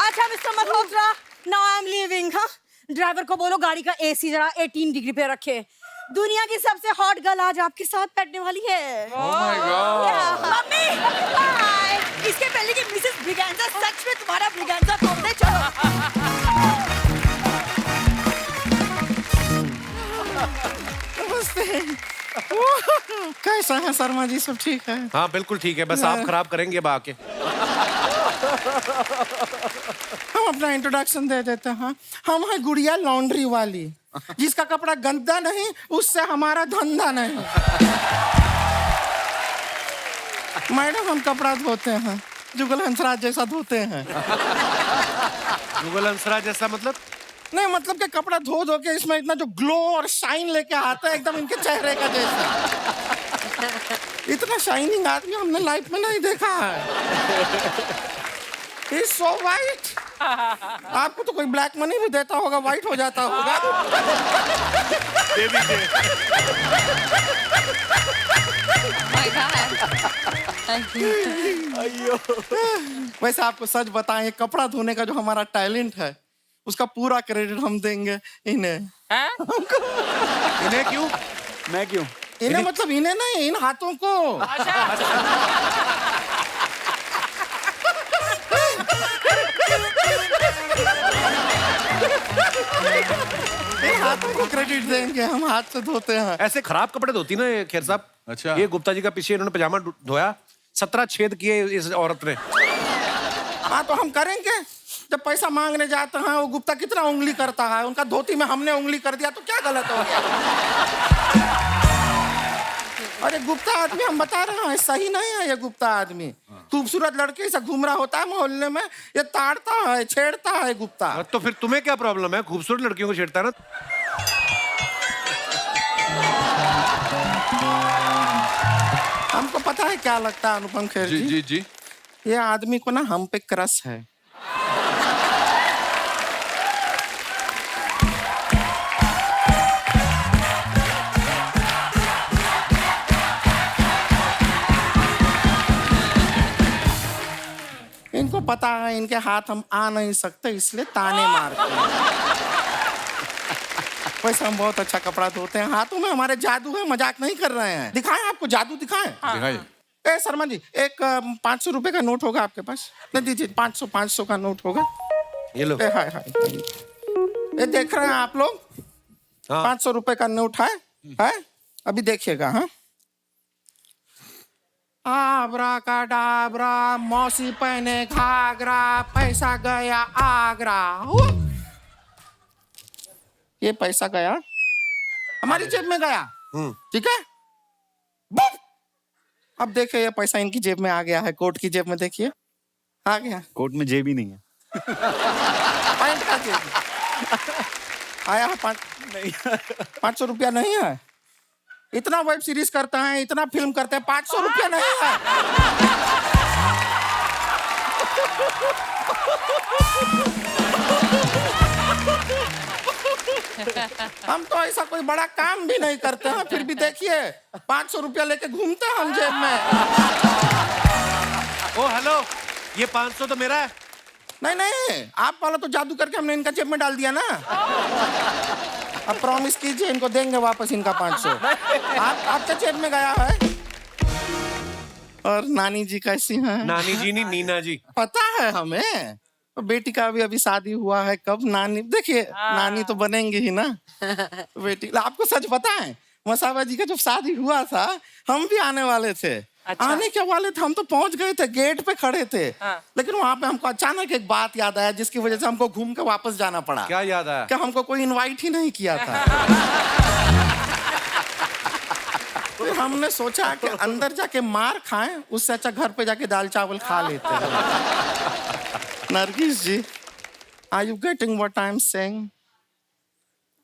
अच्छा mister Malhotra, now I am leaving. हाँ ड्राइवर को बोलो गाड़ी का एसी जरा 18 डिग्री पे रखे। दुनिया की सबसे हॉट गर्ल आज आपके साथ बैठने वाली है। Oh my God। Mummy bye. इसके पहले कि मिसेस ब्रिगेंजा सच में तुम्हारा ब्रिगेंजा तोड़ने चलो। कैसा है शर्मा जी, सब ठीक है? हाँ बिल्कुल ठीक है, बस आप खराब करेंगे अब आके। हम अपना इंट्रोडक्शन दे देते हैं। हम हैं गुड़िया लॉन्ड्री वाली, जिसका कपड़ा गंदा नहीं, उससे हमारा धंधा नहीं। मैडम, हम कपड़ा धोते हैं, जुगल हंसराज जैसा धोते हैं। जुगल हंसराज जैसा मतलब? नहीं, मतलब कि कपड़ा धो धो के इसमें इतना जो ग्लो और शाइन लेके आता है, एकदम इनके चेहरे का जैसा। इतना शाइनिंग आदमी हमने लाइफ में नहीं देखा है। He's so white. आपको तो कोई ब्लैक मनी भी देता होगा, व्हाइट हो जाता होगा। दे दीजिए। My God. अయ్యో। वैसे आपको सच बताएं, कपड़ा धोने का जो हमारा टैलेंट है, उसका पूरा क्रेडिट हम देंगे इन्हें। इन्हें क्यों? मैं क्यों? इन्हें मतलब इन्हें नहीं, इन हाथों को। इन हाथों को क्रेडिट देंगे, हम हाथ से धोते हैं। ऐसे खराब कपड़े धोती ना ये खेर साहब। अच्छा। ये गुप्ता जी का पीछे इन्होंने पजामा धोया, 17 छेद किए इस औरत ने। हाँ, तो हम करेंगे। जब पैसा मांगने जाते हैं, वो गुप्ता कितना उंगली करता है, उनका धोती में हमने उंगली कर दिया तो क्या गलत हो गया? अरे गुप्ता आदमी, हम बता रहे हैं, सही नहीं है ये गुप्ता आदमी। खूबसूरत लड़के से घूम रहा होता है मोहल्ले में, ये ताड़ता है, छेड़ता है गुप्ता। तो फिर तुम्हें क्या प्रॉब्लम है? खूबसूरत लड़कियों को छेड़ता है ना। हमको पता है क्या लगता है अनुपम खेर जी। जी जी। ये आदमी को ना हम पे क्रश है। इनको पता है इनके हाथ हम आ नहीं सकते, इसलिए ताने मारते हैं। वैसे हम बहुत अच्छा कपड़ा धोते हैं, हाथों में हमारे जादू है, मजाक नहीं कर रहे हैं। दिखाएं आपको जादू, दिखाएं। दिखाइए। ए शर्मा जी, एक 500 रुपए का नोट होगा आपके पास? नहीं दीजिए, 500 का नोट होगा। ये लो। हाय हाय, ये देख रहे हैं आप लोग? 500 रुपए का नोट है? अभी देखिएगा। हाँ, आबरा का डाबरा, मौसी पहने घाघरा, पैसा गया आगरा। ये पैसा गया हमारी जेब में गया, ठीक है। बुप! अब देखिए, ये पैसा इनकी जेब में आ गया है, कोट की जेब में देखिए आ गया। कोट में जेब ही नहीं है। पैंट का जेब आया है। 500 रुपया नहीं है। इतना वेब सीरीज करते हैं, इतना फिल्म करते हैं, 500 रुपया नहीं है। हम तो ऐसा कोई बड़ा काम भी नहीं करते हैं, फिर भी देखिए 500 रुपया लेके घूमते हैं हम जेब में। ओ हेलो, ये 500 तो मेरा है। नहीं नहीं, आप वाला तो जादू करके हमने इनका जेब में डाल दिया ना। अब प्रॉमिस कीजिए, इनको देंगे वापस इनका 500। आपके जेब में गया है। और नानी जी कैसी हैं? नानी जी नहीं, नीना जी। पता है हमें, बेटी का अभी शादी हुआ है। कब नानी, देखिए नानी तो बनेंगे ही ना बेटी। आपको सच पता है, मसाबा जी का जब शादी हुआ था, हम भी आने वाले थे। अच्छा। आने के वाले थे, हम तो पहुंच गए थे, गेट पे खड़े थे। लेकिन वहां पे हमको अचानक एक बात याद आया, जिसकी वजह से हमको घूम के वापस जाना पड़ा। क्या याद आया? कि हमको कोई इनवाइट ही नहीं किया था। तो हमने सोचा कि अंदर जाके मार खाएं, उससे अच्छा घर पे जाके दाल चावल खा लेते हैं। Nargis ji, are you getting what I am saying?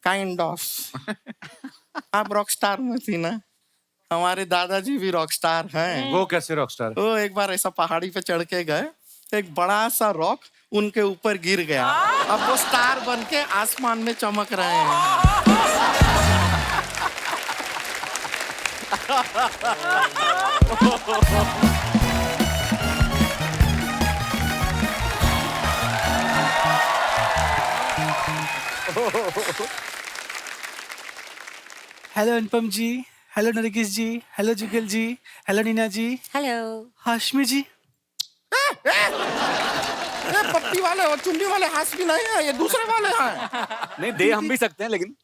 Kind of. आप रॉक स्टार में थी ना, हमारे दादाजी भी रॉक स्टार हैं। वो कैसे रॉक स्टार? वो एक बार ऐसा पहाड़ी पे चढ़ के गए, एक बड़ा सा रॉक उनके ऊपर गिर गया। अब वो स्टार बन के आसमान में चमक रहे हैं। हेलो अनुपम जी, हेलो नरगिस जी, हेलो जुगल जी, हेलो नीना जी, हेलो हाशमी जी। ये पप्पी वाले और चुन्नी वाले हाशमी नहीं है, ये दूसरे वाले हैं। नहीं, दे हम भी सकते हैं, लेकिन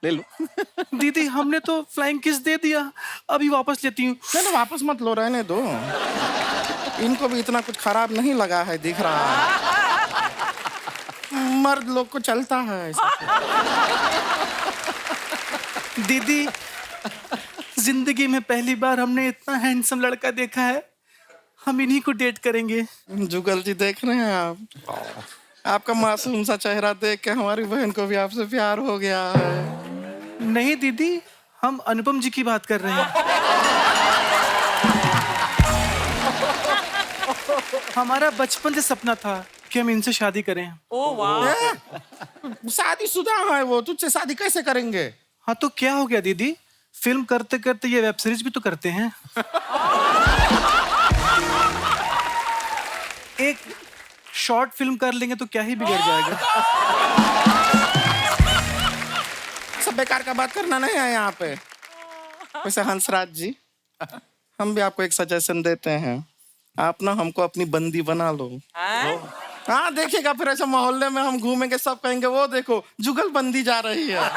ले लो। दीदी, हमने तो फ्लाइंग किस दे दिया, अभी वापस लेती हूँ। नहीं, वापस मत लो, रहने दो। इनको भी इतना कुछ खराब नहीं लगा है, दिख रहा है। मर्द लोग को चलता है ऐसा। दीदी, जिंदगी में पहली बार हमने इतना हैंडसम लड़का देखा है। हम इन्हीं को डेट करेंगे। जुगल जी देख रहे हैं आप? आपका मासूम सा चेहरा देख के हमारी बहन को भी आपसे प्यार हो गया है। नहीं दीदी, हम अनुपम जी की बात कर रहे हैं। हमारा बचपन से सपना था कि हम इनसे शादी करें। ओह वाह। शादीशुदा है वो, तुझसे शादी कैसे करेंगे? हाँ तो क्या हो गया दीदी, फिल्म करते करते ये वेब सीरीज भी तो करते हैं। एक शॉर्ट फिल्म कर लेंगे तो क्या ही बिगड़ जाएगा। सब बेकार का बात करना नहीं है यहाँ पे। वैसे हंसराज जी, हम भी आपको एक सजेशन देते हैं, आप ना हमको अपनी बंदी बना लो। हाँ देखिएगा, फिर ऐसे मोहल्ले में हम घूमेंगे, सब कहेंगे वो देखो जुगल बंदी जा रही है।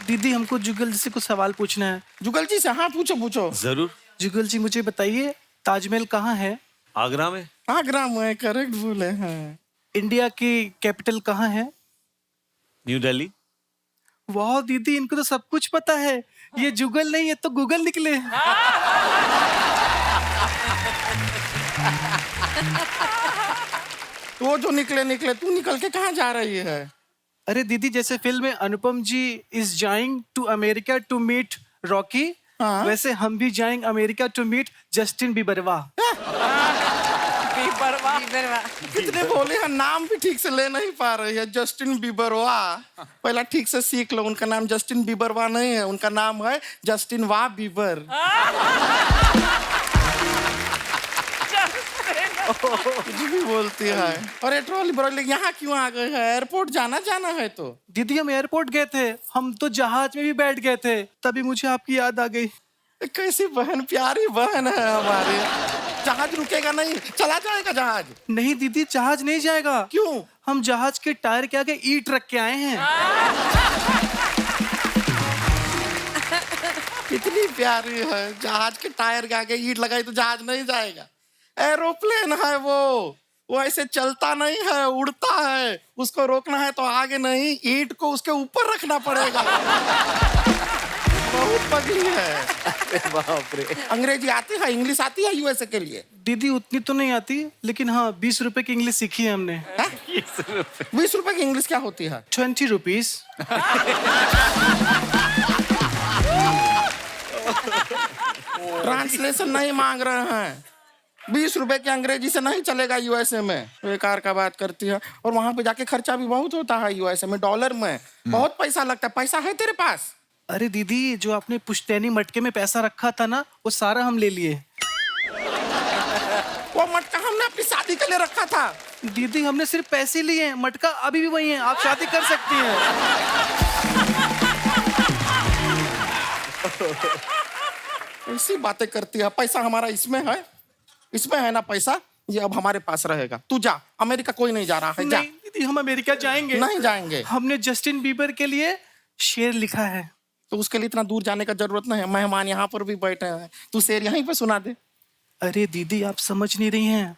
दीदी, हमको जुगल जी से कुछ सवाल पूछना है। जुगल जी से? हाँ पूछो पूछो। जरूर। जुगल जी मुझे बताइए, ताजमहल कहाँ है? आगरा में। आगरा में, करेक्ट बोले हैं। इंडिया की कैपिटल कहाँ है? न्यू दिल्ली। वाह दीदी, इनको तो सब कुछ पता है। ये जुगल नहीं है तो गूगल निकले। वो जो निकले निकले, तू निकल के कहाँ जा रही है? अरे दीदी, जैसे फिल्म में Anupam ji is going to America to meet Rocky, वैसे हम भी जाएंगे अमेरिका टू मीट जस्टिन बीबरवा। कितने बोले हैं, नाम भी ठीक से ले नहीं पा रही है। जस्टिन बीबरवा, पहला ठीक से सीख लो, उनका नाम जस्टिन बीबरवा नहीं है, उनका नाम है जस्टिन वाह बीबर। कुछ भी बोलती है। और ये ट्रॉली ब्रॉली यहाँ क्यों आ गए हैं? एयरपोर्ट जाना है तो। दीदी, हम एयरपोर्ट गए थे, हम तो जहाज में भी बैठ गए थे, तभी मुझे आपकी याद आ गई। कैसी बहन, प्यारी बहन है हमारी। जहाज रुकेगा नहीं, चला जाएगा जहाज। नहीं दीदी, जहाज नहीं जाएगा। क्यों? हम जहाज के टायर के आगे ईंट रख के आए हैं। कितनी प्यारी है। जहाज के टायर के आगे ईंट लगाई तो जहाज नहीं जाएगा। एरोप्लेन है वो ऐसे चलता नहीं है, उड़ता है। उसको रोकना है तो आगे नहीं, ईंट को उसके ऊपर रखना पड़ेगा। बहुत पगली है। बाप रे। अंग्रेजी आती है, इंग्लिश आती है यूएसए के लिए? दीदी, उतनी तो नहीं आती, लेकिन हाँ 20 रुपए की इंग्लिश सीखी है हमने। 20 रुपए की इंग्लिश क्या होती है? 20 रुपीज। ट्रांसलेशन नहीं मांग रहे हैं। 20 रुपए की अंग्रेजी से नहीं चलेगा यूएसए में। बेकार का बात करती है। और वहां पे जाके खर्चा भी बहुत होता है यूएसए में, डॉलर में बहुत पैसा लगता है। पैसा है तेरे पास? अरे दीदी, जो आपने पुश्तैनी मटके में पैसा रखा था ना, वो सारा हम ले लिए। वो मटका हमने अपनी शादी के लिए रखा था। दीदी, हमने सिर्फ पैसे लिए हैं, मटका अभी भी वही है, आप शादी कर सकती हैं। ऐसी बातें करती है। पैसा हमारा इसमें है, इसमें है ना पैसा, ये अब हमारे पास रहेगा। तू जा, अमेरिका कोई नहीं जा रहा है। जा। नहीं दीदी, हम अमेरिका जाएंगे। नहीं जाएंगे। हमने जस्टिन बीबर के लिए शेर लिखा है। तो उसके लिए इतना दूर जाने का जरूरत नहीं है। मेहमान यहाँ पर भी बैठे हैं, तू शेर यहीं पे सुना दे। अरे दीदी, आप समझ नहीं रही हैं,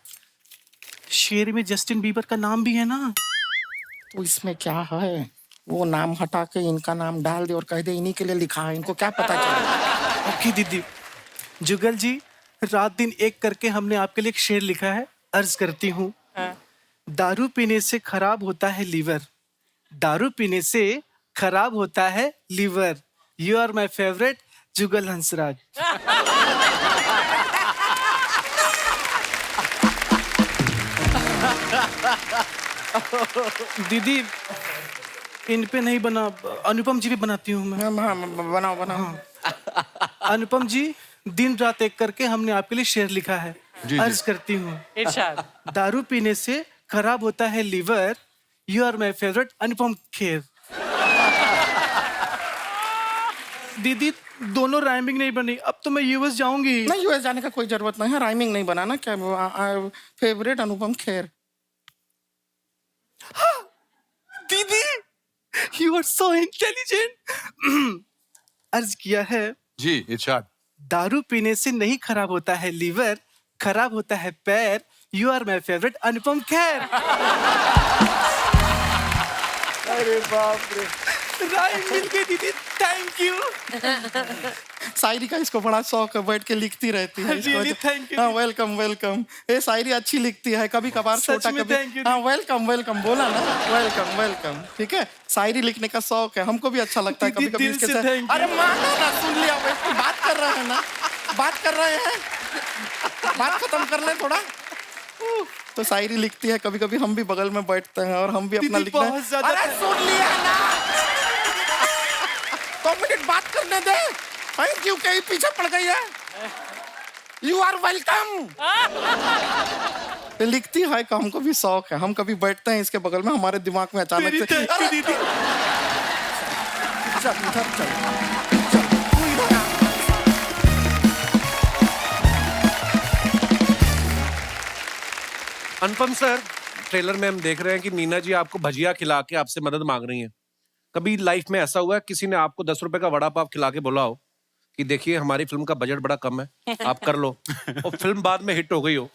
शेर में जस्टिन बीबर का नाम भी है ना। तो इसमें क्या है, वो नाम हटा के इनका नाम डाल दे और कह दे इन्हीं के लिए लिखा है, इनको क्या पता चले। ओके दीदी। जुगल जी, रात दिन एक करके हमने आपके लिए एक शेर लिखा है, अर्ज करती हूँ। दारू पीने से खराब होता है लीवर, दारू पीने से खराब होता है liver. You are my favourite Jugal Hansraj. दीदी, इन पे नहीं बना, अनुपम जी भी बनाती हूँ मैं। बनाओ बनाओ। अनुपम जी, दिन रात एक करके हमने आपके लिए शेर लिखा है, अर्ज करती हूँ। इरशाद। दारू पीने से खराब होता है liver, you are my favourite Anupam Kher. दीदी, दोनों राइमिंग नहीं बनी, अब तो मैं यूएस जाऊंगी। नहीं, यूएस जाने का कोई जरूरत नहीं है, राइमिंग नहीं बनाना। क्या फेवरेट अनुपम खेर। दीदी, यू आर सो इंटेलिजेंट। अर्ज किया है, जी इरशाद। दारू पीने से नहीं खराब होता है लीवर, खराब होता है पैर। You are my favourite Anupam Kher. अरे बाप रे, राइम मिल गई दीदी, थैंक यू। शायरी का इसको बड़ा शौक है, बैठ के लिखती रहती है। Really, thank you. हाँ, वेलकम वेलकम। ये शायरी अच्छी लिखती है, कभी कभार सच छोटा में कभी। thank you. हाँ, वेलकम वेलकम बोला ना, वेलकम वेलकम। ठीक है, शायरी लिखने का शौक है, हमको भी अच्छा लगता है। कभी दीदी, कभी दिल इसके से साथ। thank you. अरे मानो ना, सुन लिया, वैसे बात कर रहे हैं ना, बात कर रहे हैं, बात खत्म कर ले थोड़ा। तो शायरी लिखती है, कभी कभी हम भी बगल में बैठते हैं और हम भी अपना दीदी, लिखना बहुत ज्यादा अरे सुन लिया ना, 2 मिनट बात करने दे। थैंक यू कहीं पीछे पड़ गई है। You are welcome. लिखती है का हमको भी शौक है, हम कभी बैठते हैं इसके बगल में, हमारे दिमाग में अचानक से Thank you, दीदी। चल इधर चल, चल तू इधर आ। अनुपम सर, ट्रेलर में हम देख रहे हैं कि नीना जी आपको भजिया खिला के आपसे मदद मांग रही हैं। कभी लाइफ में ऐसा हुआ है किसी ने आपको 10 रुपए का वड़ा पाव खिला के बोला हो कि देखिए हमारी फिल्म का बजट बड़ा कम है, आप कर लो, और फिल्म बाद में हिट हो गई हो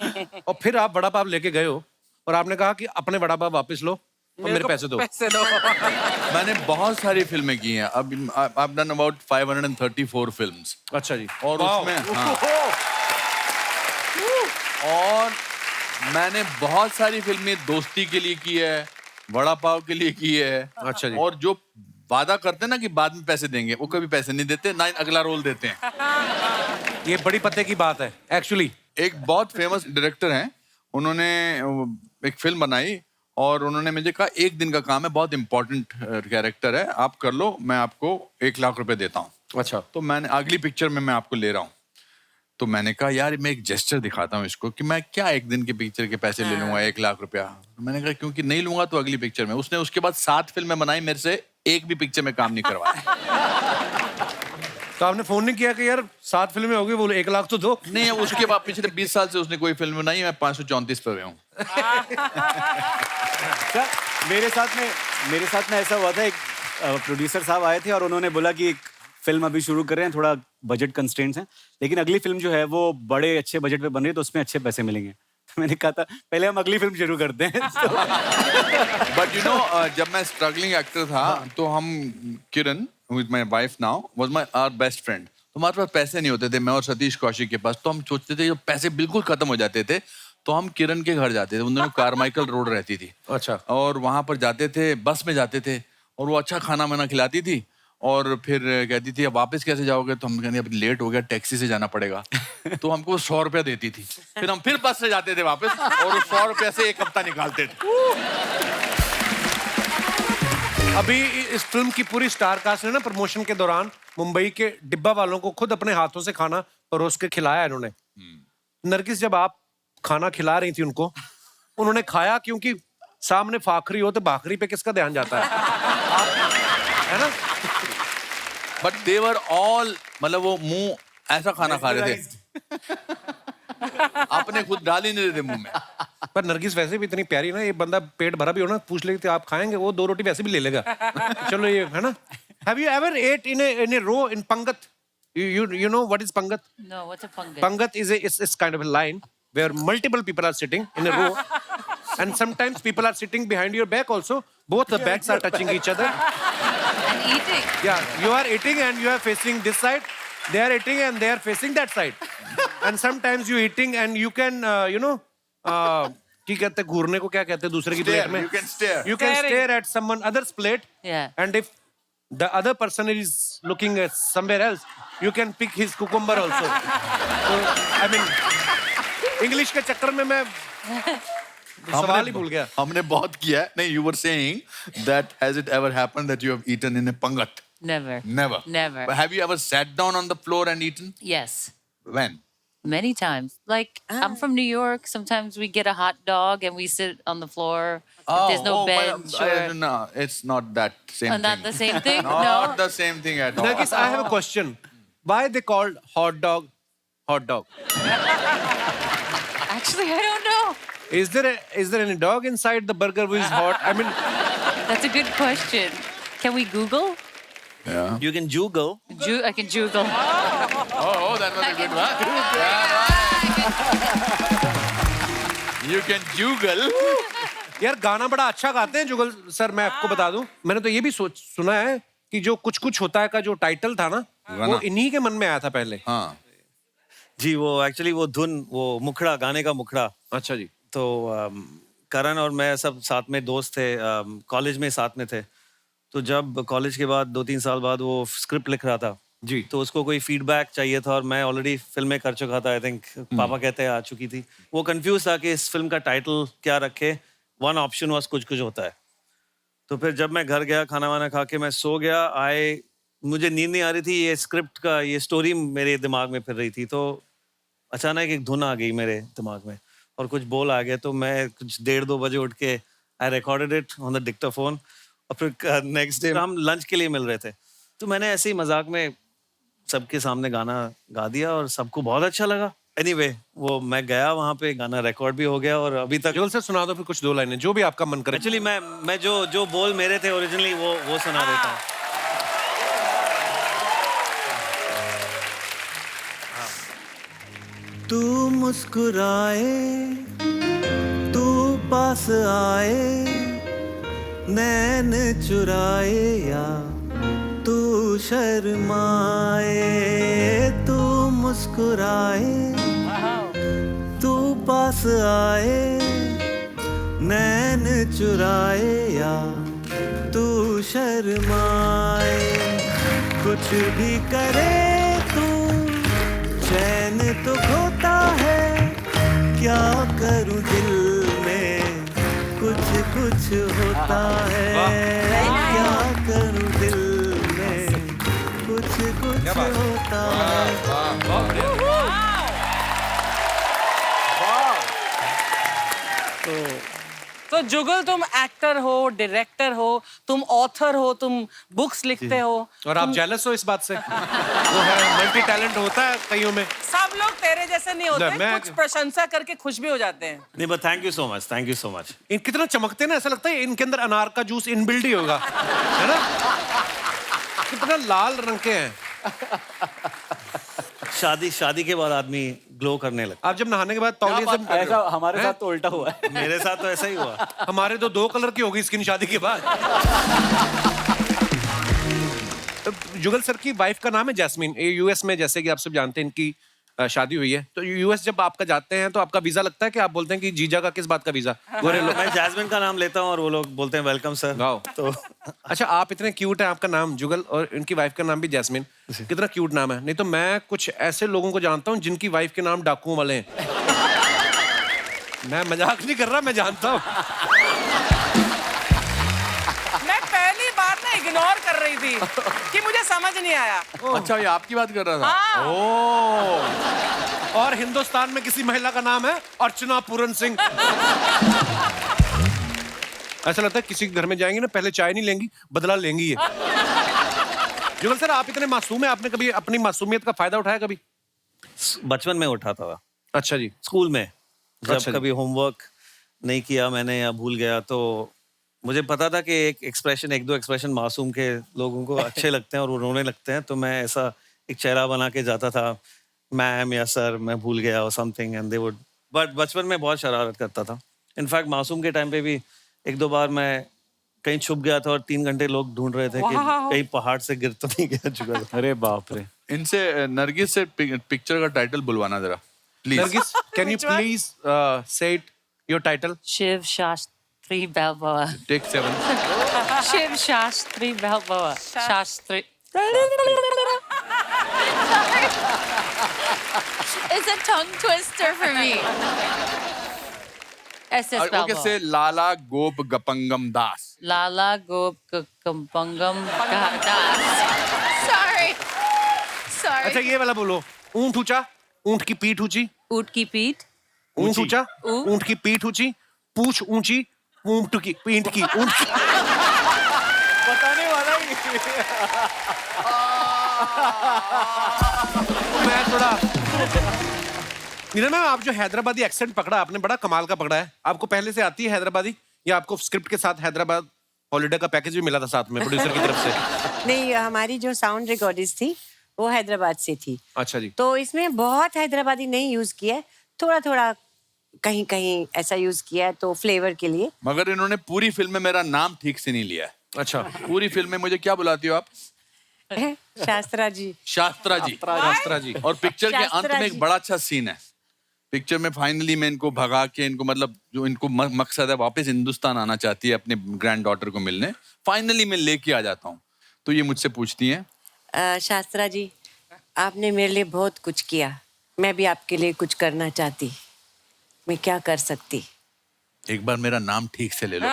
और फिर आप वड़ा पाव लेके गए हो और आपने कहा कि अपने वड़ा पाव वापस लो और मेरे पैसे दो। मैंने बहुत सारी फिल्में की हैं। अब I've done about 534 फिल्म्स। अच्छा जी। और उसमें और मैंने बहुत सारी फिल्में दोस्ती के लिए की है, वड़ा पाव के लिए की है। अच्छा जी। और जो वादा करते हैं ना कि बाद में पैसे देंगे, वो कभी पैसे नहीं देते, ना अगला रोल देते हैं। ये बड़ी पते की बात है एक्चुअली। एक बहुत फेमस डायरेक्टर हैं, उन्होंने एक फिल्म बनाई और उन्होंने मुझे कहा 1 दिन का काम है, बहुत इंपॉर्टेंट कैरेक्टर है, आप कर लो, मैं आपको 1 लाख रुपए देता हूँ। अच्छा। तो मैंने अगली पिक्चर में मैं आपको ले रहा हूँ। तो मैंने कहा यार मैं एक जेस्चर दिखाता हूँ इसको कि मैं क्या 1 दिन के पिक्चर के पैसे ले लूंगा 1 लाख रुपया। मैंने कहा क्योंकि नहीं लूंगा तो अगली पिक्चर में। उसने उसके बाद 7 फिल्में बनाई, मेरे से एक भी पिक्चर में काम नहीं करवाया। तो आपने फोन नहीं किया कि यार 7 फिल्में हो गई, बोलो 1 लाख तो दो। नहीं, उसके बाद पिछले 20 साल से उसने कोई फिल्म बनाई, मैं 534 पे हूँ। सर, मेरे साथ में ऐसा हुआ था, एक प्रोड्यूसर साहब आए थे और उन्होंने बोला कि एक फिल्म अभी शुरू कर रहे हैं, थोड़ा बजट कंस्ट्रेंट्स हैं, लेकिन अगली फिल्म जो है वो बड़े अच्छे बजट पे बन रही है तो उसमें अच्छे पैसे मिलेंगे। तो मैंने कहा था पहले हम अगली फिल्म शुरू करते हैं। बट यू नो, जब मैं स्ट्रगलिंग एक्टर था तो हम Kiran with my wife now was my our best friend. तो हमारे पास पैसे नहीं होते थे, मैं और सतीश कौशिक के पास। तो हम सोचते थे जब पैसे बिल्कुल खत्म हो जाते थे तो हम किरण के घर जाते थे। उन्होंने कारमाइकल रोड रहती थी। अच्छा। और वहां पर जाते थे, बस में जाते थे और वो अच्छा खाना वाना खिलाती थी और फिर कहती थी अब वापस कैसे जाओगे? तो हम कहते अब लेट हो गया, टैक्सी से जाना पड़ेगा। तो हमको 100 रुपया देती थी, फिर हम फिर बस से जाते थे वापस और उस 100 रुपया से 1 हफ्ता निकालते थे। अभी इस फिल्म की पूरी स्टार कास्ट ने ना प्रमोशन के दौरान मुंबई के डिब्बा वालों को खुद अपने हाथों से खाना परोस के खिलाया इन्होंने। नरगिस, जब आप खाना खिला रही थी उनको, उन्होंने खाया क्योंकि सामने फाखरी हो तो भाखरी पे किसका ध्यान जाता है? है ना? बट दे वर ऑल, मतलब वो मुंह ऐसा खाना खा रहे थे, अपने खुद डाल ही नहीं रहे थे मुंह में। पर नरगिस वैसे भी इतनी प्यारी ना, ये बंदा पेट भरा भी हो ना, पूछ लेते आप खाएंगे, वो 2 रोटी वैसे भी ले लेगा। चलो ये है ना। Have you ever ate in a row in Pangat? You know what is Pangat? No, what's a pangat? Pangat is kind of a line where multiple people are sitting in a row, and sometimes people are sitting behind your back also. Both the backs are touching each other. And eating. Yeah, you are eating and you are facing this side. They are eating and they are facing that side. And sometimes you eating and you can, क्या कहते हैं घूरने को, क्या कहते हैं दूसरे की प्लेट में? You can stare. You can stare at someone other's plate. Yeah. And if the other person is looking at somewhere else, you can pick his cucumber also. So, I mean, English के चक्कर में मैं सवाल ही भूल गया। हमने बहुत किया है। नहीं, you were saying that has it ever happened that you have eaten in a pangat? Never. Never. Never. But have you ever sat down on the floor and eaten? Yes. When? Many times. Like, I'm from New York. Sometimes we get a hot dog and we sit on the floor. If there's no bench or... No, it's not that same thing. Not the same thing? Not No? the same thing at all. Nagis, I have a question. Why they called hot dog hot dog? Actually, I don't know. Is there any dog inside the burger which is hot? I mean, That's a good question. Can we Google? Yeah. You can Google. I can Google. Oh, that was a good one. You can juggle. यार गाना बड़ा अच्छा गाते हैं जुगल सर, मैं आपको बता दूं, मैंने तो ये भी सुना है कि जो कुछ कुछ होता है का जो टाइटल था ना, वो इन्हीं के मन में आया था पहले। हाँ जी, वो एक्चुअली वो धुन, वो मुखड़ा, गाने का मुखड़ा। अच्छा जी। तो करण और मैं सब साथ में दोस्त थे, कॉलेज में साथ में थे। तो जब कॉलेज के बाद 2-3 साल बाद वो स्क्रिप्ट लिख रहा था जी, तो उसको कोई फीडबैक चाहिए था और मैं ऑलरेडी फिल्में कर चुका था। आई थिंक पापा कहते हैं आ चुकी थी। वो कंफ्यूज था कि इस फिल्म का टाइटल क्या रखे। वन ऑप्शन वाज कुछ कुछ होता है। तो फिर जब मैं घर गया, खाना वाना खा के मैं सो गया, मुझे नींद नहीं आ रही थी, ये स्क्रिप्ट का ये स्टोरी मेरे दिमाग में फिर रही थी। तो अचानक एक धुन आ गई मेरे दिमाग में और कुछ बोल आ गया। तो मैं कुछ 1:30-2 बजे उठ के I recorded it on the Dictaphone और फिर नेक्स्ट डे हम लंच के लिए मिल रहे थे। तो मैंने ऐसे ही मजाक में सबके सामने गाना गा दिया और सबको बहुत अच्छा लगा। एनीवे, वो मैं गया वहाँ पे, गाना रिकॉर्ड भी हो गया और अभी तक। जुगल सर सुना दो फिर कुछ 2 लाइनें, जो भी आपका मन करे। एक्चुअली मैं जो बोल मेरे थे ओरिजिनली वो सुना देता हूँ। तू मुस्कुराए, तू पास आए, नैन चुराए या तू शर्माए, तू मुस्कुराए, तू पास आए, नैन चुराए या तू शर्माए, कुछ भी करे तू चैन तो खोता है, क्या करूं दिल में कुछ कुछ होता है, क्या करूं दिल में कुछ कुछ होता है। तो जुगल, तुम एक्टर हो, डायरेक्टर हो, तुम ऑथर हो, तुम बुक्स लिखते हो और आप जेलस हो इस बात से? वो है मल्टी टैलेंट होता है कईयों में। सब लोग तेरे जैसे नहीं होते, मैं- कुछ प्रशंसा करके खुश भी हो जाते हैं। नहीं, but thank you so much, thank you so much. इन कितना चमकते हैं ना, ऐसा लगता है इनके अंदर अनार का जूस इनबिल्ड ही होगा, है ना? कितना लाल रंग के हैं। शादी के बाद आदमी ग्लो करने लगता। आप जब नहाने के बाद तौलिए से ऐसा हमारे साथ तो उल्टा हुआ है। मेरे साथ तो ऐसा ही हुआ। हमारे तो 2 कलर की होगी स्किन शादी के बाद। जुगल सर की वाइफ का नाम है जैस्मीन। ये यूएस में, जैसे कि आप सब जानते हैं, इनकी शादी हुई है। तो यूएस जब आपका जाते हैं तो आपका वीजा लगता है कि आप बोलते हैं कि जीजा का किस बात का वीजा? गोरे लोग। मैं जैस्मिन का नाम लेता हूँ और वो लोग बोलते हैं वेलकम सर। तो अच्छा, आप इतने क्यूट हैं, आपका नाम जुगल और इनकी वाइफ का नाम भी जैस्मिन, कितना क्यूट नाम है। नहीं तो मैं कुछ ऐसे लोगों को जानता हूँ जिनकी वाइफ के नाम डाकुओं वाले हैं। मैं मजाक नहीं कर रहा, मैं जानता हूँ। मैं पहली बार ना इग्नोर कर रही थी कि मुझे समझ नहीं आया। अच्छा, ये आपकी बात कर रहा था। हाँ। ओ, और हिंदुस्तान में किसी महिला का नाम है अर्चना पूरन सिंह। ऐसा लगता है किसी के घर में जाएंगी ना, पहले चाय नहीं लेंगी, बदला लेंगी ये। जुगल सर, आप इतने मासूम हैं, आपने कभी अपनी मासूमियत का फायदा उठाया कभी? बचपन में उठाता था। अच्छा जी। स्कूल में जब अच्छा जी। कभी होमवर्क नहीं किया मैंने या भूल गया तो मुझे पता था कि एक दो एक्सप्रेशन मासूम के लोगों को अच्छे लगते हैं और वो रोने लगते हैं। तो मैं ऐसा एक चेहरा बना के जाता था, मैम या सर मैं भूल गया और something, and they would. But बचपन में बहुत शरारत करता था। इनफैक्ट मासूम के टाइम पे भी 1-2 बार मैं कहीं छुप गया था और 3 घंटे लोग ढूंढ रहे थे कि कहीं पहाड़ से गिर तो नहीं गया जुगल। अरे बाप रे। इनसे नरगिस से पिक्चर का टाइटल बुलवाना जरा please. Nargis, can you please say it your title? Shiv Shastri Balboa. Take 7। Shiv Shastri Balboa. Shastri. It's a tongue twister for me. SS okay, Balboa. से लाला गोप गपंगम दास। Lala Gop Kampangam Das. Sorry. अच्छा, Sorry. ये वाला बोलो। ऊंट ऊंचा, ऊंट की पीठ ऊंची। ऊंट की पीठ. ऊंट ऊंचा, ऊ- ऊंट की पीठ ऊंची, पूछ ऊंची, ऊंट की पीठ की ऊंट की। बताने वाला ही। मैं थोड़ा नीरज मैम, आप जो हैदराबादी एक्सेंट पकड़ा आपने, बड़ा कमाल का पकड़ा है। आपको पहले से आती है हैदराबादी या आपको स्क्रिप्ट के साथ हैदराबाद हॉलिडे का पैकेज भी मिला था साथ में प्रोड्यूसर की तरफ से? नहीं, हमारी जो साउंड रिकॉर्डिस्ट थी वो हैदराबाद से थी। अच्छा जी। तो इसमें बहुत हैदराबादी नहीं यूज किया है, थोड़ा थोड़ा कहीं कहीं ऐसा यूज किया है तो फ्लेवर के लिए। मगर इन्होंने पूरी फिल्म में मेरा नाम ठीक से नहीं लिया है। अच्छा। पूरी फिल्म में मुझे क्या बुलाती हो आप? शास्त्रा जी। शास्त्रा जी। शास्त्रा जी। और पिक्चर के अंत शास्त्रा में जी। एक बड़ा अच्छा सीन है। पिक्चर में फाइनली मैं इनको भगा के, इनको मतलब जो इनको मकसद है वापस हिंदुस्तान आना चाहती है अपने ग्रैंड डॉटर को मिलने, फाइनली मैं लेके आ जाता हूँ। तो ये मुझसे पूछती हैं, शास्त्रा जी, आपने मेरे लिए बहुत कुछ किया, मैं भी आपके लिए कुछ करना चाहती, मैं क्या कर सकती? एक बार मेरा नाम ठीक से ले लो।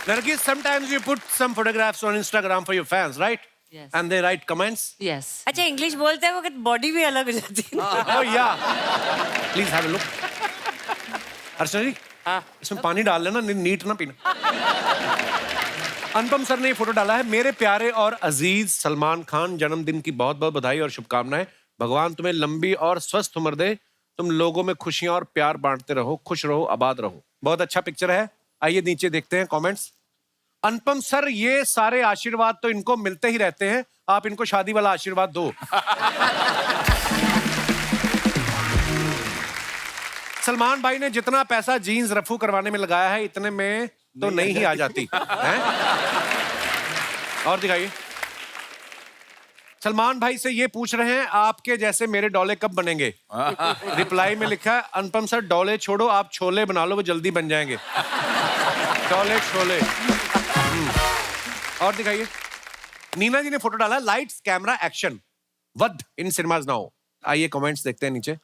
Nargis, sometimes you put some photographs on Instagram for your fans, right? Yes. And they write comments. Yes. अच्छा, इंग्लिश बोलते हैं वक्त बॉडी भी अलग हो जाती है। Oh yeah. Please have a look. अर्चना जी, इसमें पानी डाल लेना, नीट ना पीना। अनुपम सर ने ये फोटो डाला है। मेरे प्यारे और अजीज सलमान खान, जन्मदिन की बहुत बहुत बधाई और शुभकामनाएं। भगवान तुम्हें लंबी और स्वस्थ उम्र दे, तुम लोगों में खुशियां और प्यार बांटते रहो, खुश रहो, आबाद रहो। बहुत अच्छा पिक्चर है। आइए नीचे देखते हैं कमेंट्स। अनुपम सर, ये सारे आशीर्वाद तो इनको मिलते ही रहते हैं, आप इनको शादी वाला आशीर्वाद दो। सलमान भाई ने जितना पैसा जीन्स रफू करवाने में लगाया है, इतने में तो नहीं ही आ जाती हैं? और दिखाइए। सलमान भाई से ये पूछ रहे हैं, आपके जैसे मेरे डोले कब बनेंगे? रिप्लाई में लिखा है, अनुपम सर डोले छोड़ो, आप छोले बना लो, वो जल्दी बन जाएंगे। डोले छोले। और दिखाइए। नीना जी ने फोटो डाला, लाइट्स कैमरा एक्शन, वध इन सिनेमाज नाउ। आइए कमेंट्स देखते हैं नीचे।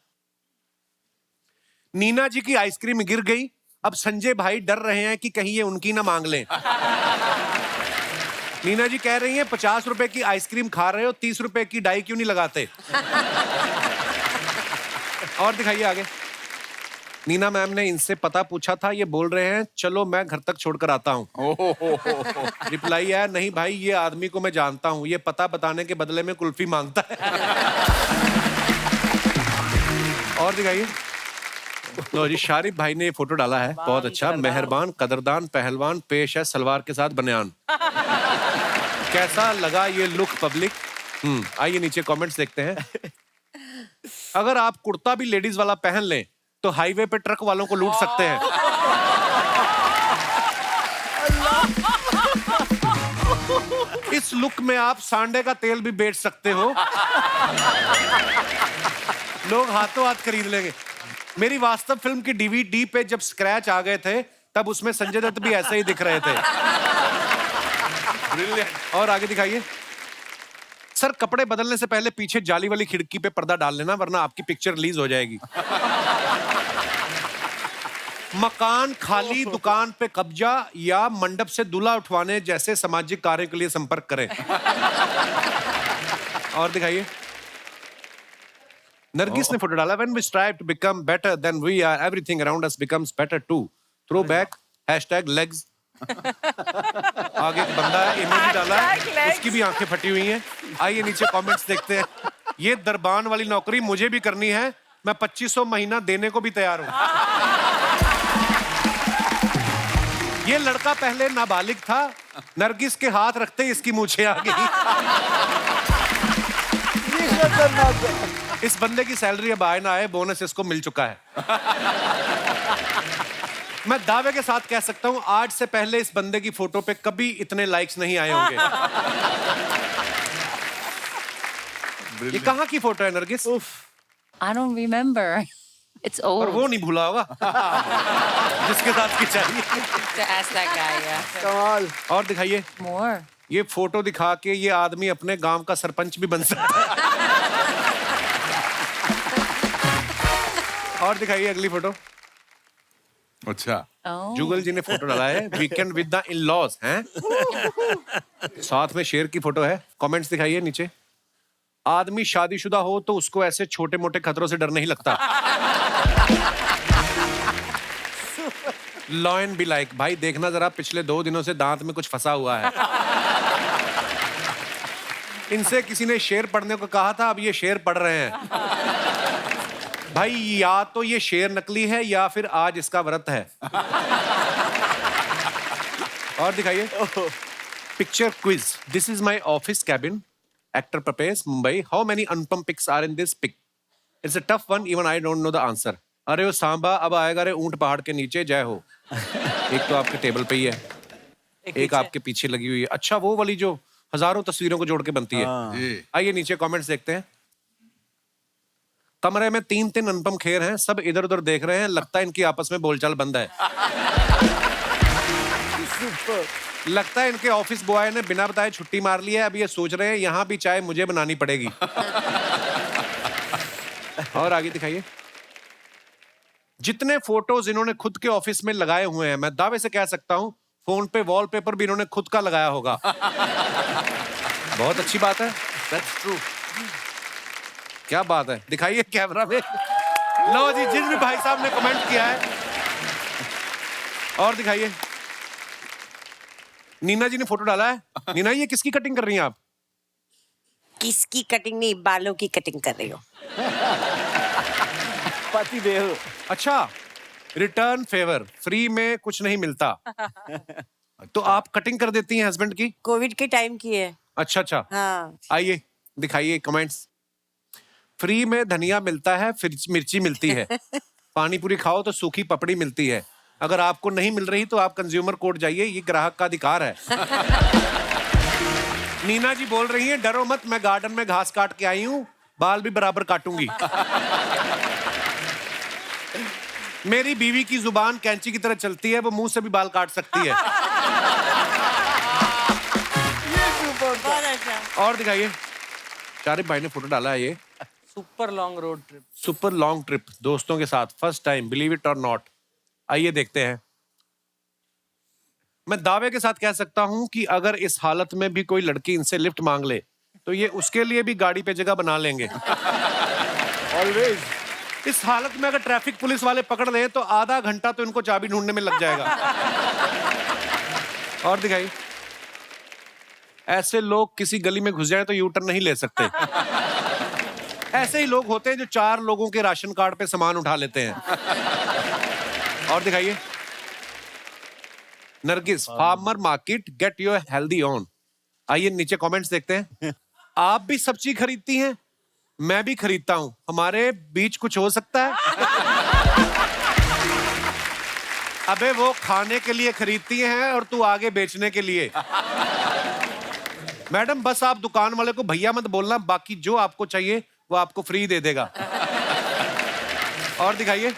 नीना जी की आइसक्रीम गिर गई, अब संजय भाई डर रहे हैं कि कहीं ये उनकी ना मांग लें। नीना जी कह रही हैं, 50 रुपए की आइसक्रीम खा रहे हो, 30 रुपए की डाई क्यों नहीं लगाते? और दिखाइए आगे। नीना मैम ने इनसे पता पूछा था, ये बोल रहे हैं चलो मैं घर तक छोड़कर आता हूँ। रिप्लाई है, नहीं भाई ये आदमी को मैं जानता हूँ, ये पता बताने के बदले में कुल्फी मांगता है। और दिखाइए। लो जी, शारिफ भाई ने ये फोटो डाला है, बहुत अच्छा। मेहरबान, कदरदान, पहलवान, पेश है सलवार के साथ बनियान। कैसा लगा ये लुक पब्लिक? आइए नीचे कमेंट्स देखते हैं। अगर आप कुर्ता भी लेडीज वाला पहन लें तो हाईवे पे ट्रक वालों को लूट सकते हैं। इस लुक में आप सांडे का तेल भी बेच सकते हो, लोग हाथों हाथ खरीद लेंगे। मेरी वास्तव फिल्म की डीवीडी पे जब स्क्रैच आ गए थे, तब उसमें संजय दत्त भी ऐसे ही दिख रहे थे। और आगे दिखाइए। सर कपड़े बदलने से पहले पीछे जाली वाली खिड़की पे पर्दा डाल लेना, वरना आपकी पिक्चर रिलीज हो जाएगी। मकान खाली, दुकान पे कब्जा या मंडप से दूल्हा उठवाने जैसे सामाजिक कार्य के लिए संपर्क करें। और दिखाइए। नरगिस ने फोटो डाला, when we strive to become better than we are, everything around us becomes better too. Throw back, #legs. आगे एक बंदा है, इमोजी डाला है, उसकी भी आंखें फटी हुई हैं। आइए नीचे कमेंट्स देखते हैं। ये दरबान वाली नौकरी मुझे भी करनी है, मैं 2500 महीना देने को भी तैयार हूं। ये लड़का पहले नाबालिग था, नरगिस के हाथ रखते ही इसकी मूछें आ गई। इस बंदे की सैलरी अब आए ना आए, बोनस इसको मिल चुका है। मैं दावे के साथ कह सकता हूं, आज से पहले इस बंदे की फोटो पे कभी इतने लाइक्स नहीं आए होंगे। ये कहाँ की फोटो है Nargis? I don't remember. It's old. और वो नहीं भूला होगा जिसके साथ की चाहिए। To ask that guy, yeah. कमाल। और दिखाइए। More. ये फोटो दिखा के ये आदमी अपने गांव का सरपंच भी बन सकता है। और दिखाइए अगली फोटो। अच्छा। जुगल जी ने फोटो डाला है, वीकेंड विद द इन-लॉज हैं। साथ में शेर की फोटो है। कमेंट्स दिखाइए नीचे। आदमी शादीशुदा हो तो उसको ऐसे छोटे मोटे खतरों से डर नहीं लगता। लॉयन बी लाइक, भाई देखना जरा पिछले 2 दिनों से दांत में कुछ फंसा हुआ है। इनसे किसी ने शेर पढ़ने को कहा था, अब ये शेर पढ़ रहे हैं। भाई या तो ये शेर नकली है या फिर आज इसका व्रत है। और दिखाइए picture quiz. This is my office cabin. Actor Prepares Mumbai. How many Anupam pics are in this pic? It's a tough one. Even I don't know the answer. अरे वो सांबा अब आएगा रे ऊंट पहाड़ के नीचे. जय हो. एक तो आपके टेबल पे ही है, एक आपके पीछे लगी हुई है. अच्छा वो वाली जो हजारों तस्वीरों को जोड़ के बनती है. आइए नीचे कमेंट्स देखते हैं. कमरे में 3 अनुपम खेर हैं. सब इधर उधर देख रहे हैं. लगता है इनकी आपस में बोलचाल बंद है. लगता है इनके ऑफिस बॉय ने बिना बताए छुट्टी मार ली है. अब ये सोच रहे हैं यहाँ भी चाय मुझे बनानी पड़ेगी. और आगे दिखाइए. जितने फोटोज इन्होंने खुद के ऑफिस में लगाए हुए हैं, मैं दावे से कह सकता हूं फोन पे वॉलपेपर भी इन्होंने खुद का लगाया होगा. बहुत अच्छी बात है. That's true. क्या बात है. दिखाइए कैमरा में. लो जी, जिन भी भाई साहब ने कमेंट किया है. और दिखाइए. नीना जी ने फोटो डाला है. नीना, ये किसकी कटिंग कर रही हैं आप? किसकी कटिंग नहीं, बालों की कटिंग कर रही हूँ. पति देव. अच्छा, रिटर्न फेवर. फ्री में कुछ नहीं मिलता. तो आप कटिंग कर देती हैं हस्बैंड की? कोविड के टाइम की है. अच्छा अच्छा. हाँ. आइए दिखाइए कमेंट्स. फ्री में धनिया मिलता है, फिर मिर्ची मिलती है. पानी पूरी खाओ तो सूखी पपड़ी मिलती है. अगर आपको नहीं मिल रही तो आप कंज्यूमर कोर्ट जाइए. ये ग्राहक का अधिकार है. नीना जी बोल रही हैं डरो मत, मैं गार्डन में घास काट के आई हूं, बाल भी बराबर काटूंगी. मेरी बीवी की जुबान कैंची की तरह चलती है, वो मुंह से भी बाल काट सकती है. बहुत अच्छा. और दिखाइए. शारिफ भाई ने फोटो डाला है. ये super long road trip. Super long trip दोस्तों के साथ, फर्स्ट टाइम, बिलीव इट और नॉट. आइए देखते हैं. मैं दावे के साथ कह सकता हूं कि अगर इस हालत में भी कोई लड़की इनसे लिफ्ट मांग ले तो ये उसके लिए भी गाड़ी पे जगह बना लेंगे. ऑलवेज. इस हालत में अगर ट्रैफिक पुलिस वाले पकड़ ले तो आधा घंटा तो इनको चाबी ढूंढने में लग जाएगा. और दिखाइए. ऐसे लोग किसी गली में घुस जाए तो यू टर्न नहीं ले सकते. ऐसे ही लोग होते हैं जो 4 लोगों के राशन कार्ड पे सामान उठा लेते हैं. और दिखाइए. Nargis, farmer market, get your healthy on. आइए नीचे कमेंट्स देखते हैं. आप भी सब्जी खरीदती हैं? मैं भी खरीदता हूं. हमारे बीच कुछ हो सकता है? अबे वो खाने के लिए खरीदती हैं और तू आगे बेचने के लिए. मैडम बस आप दुकान वाले को भैया मत बोलना, बाकी जो आपको चाहिए वो आपको फ्री दे देगा. और दिखाइए.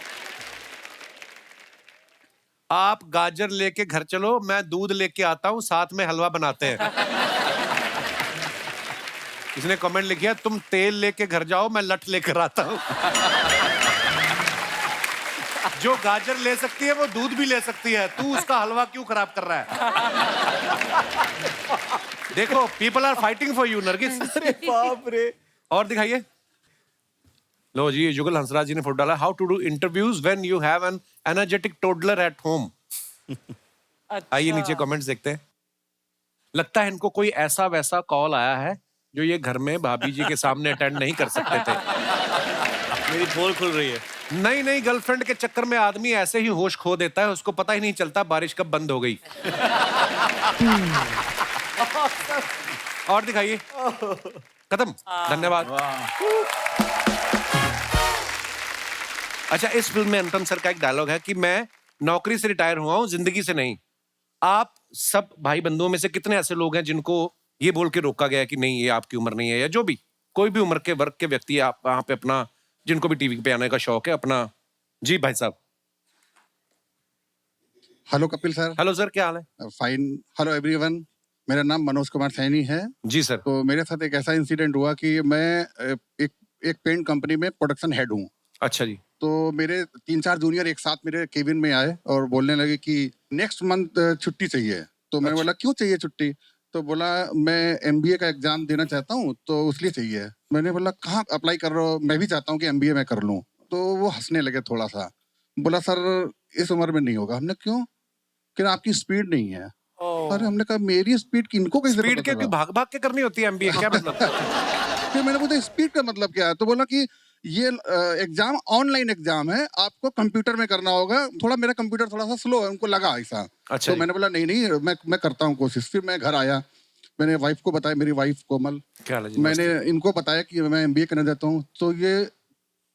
आप गाजर लेके घर चलो, मैं दूध लेके आता हूं, साथ में हलवा बनाते हैं. इसने कमेंट लिखा, तुम तेल लेके घर जाओ, मैं लठ लेकर आता हूं. जो गाजर ले सकती है वो दूध भी ले सकती है. तू उसका हलवा क्यों खराब कर रहा है? देखो, people are fighting for you Nargis. अरे बाप रे. और दिखाइए. लो जी, जुगल हंसराज जी ने फोटो डाला. How to do interviews when you have an energetic toddler at home. आइए नीचे कमेंट्स देखते हैं. लगता है इनको कोई ऐसा वैसा कॉल आया है जो ये घर में भाभी जी के सामने अटेंड नहीं कर सकते थे. मेरी पोल खुल रही है. नई नई गर्लफ्रेंड के चक्कर में आदमी ऐसे ही होश खो देता है, उसको पता ही नहीं चलता बारिश कब बंद हो गई. और दिखाइए. खत्म. धन्यवाद. अच्छा, इस फिल्म में अनुपम सर का एक डायलॉग है कि मैं नौकरी से रिटायर हुआ हूं, जिंदगी से नहीं. आप सब भाई बंधुओं में से कितने ऐसे लोग हैं जिनको ये बोल के रोका गया कि नहीं ये आपकी उम्र नहीं है, या जो भी कोई भी उम्र के वर्ग के व्यक्ति आप वहां पे अपना, जिनको भी टीवी पे आने का शौक है अपना. जी भाई साहब. Hello Kapil sir. Hello sir, क्या हाल है? फाइन. Hello everyone. मेरा नाम मनोज कुमार सैनी है. जी सर. तो मेरे साथ एक ऐसा इंसिडेंट हुआ कि मैं एक पेंट कंपनी में प्रोडक्शन हेड हूँ. अच्छा जी. तो मेरे 3-4 जूनियर एक साथ मेरे केबिन में आए और बोलने लगे कि नेक्स्ट मंथ छुट्टी चाहिए. तो मैं बोला क्यों चाहिए छुट्टी? तो बोला मैं MBA का एग्जाम देना चाहता हूँ तो उसलिए चाहिए. मैंने बोला कहाँ अप्लाई कर रहे हो? मैं भी चाहता हूँ कि MBA में कर लूँ. तो वो हंसने लगे थोड़ा सा. बोला सर इस उम्र में नहीं होगा. हमने क्यों? कि आपकी स्पीड नहीं है. अरे हमने कहा मेरी स्पीड इनको कैसे स्पीड के भाग भाग के करनी होती है MBA? क्या मतलब? फिर मैंने पूछा स्पीड का मतलब क्या है? तो बोला कि ये एग्जाम ऑनलाइन एग्जाम है, आपको कंप्यूटर में करना होगा। थोड़ा मेरा कंप्यूटर थोड़ा सा स्लो है, उनको लगा ऐसा। अच्छा तो मैंने बोला नहीं मैं करता हूँ कोशिश। फिर मैं घर आया, मैंने वाइफ को बताया, मेरी वाइफ कोमल, क्या हाल है जी? मैंने इनको बताया कि मैं MBA करना चाहता हूँ। तो ये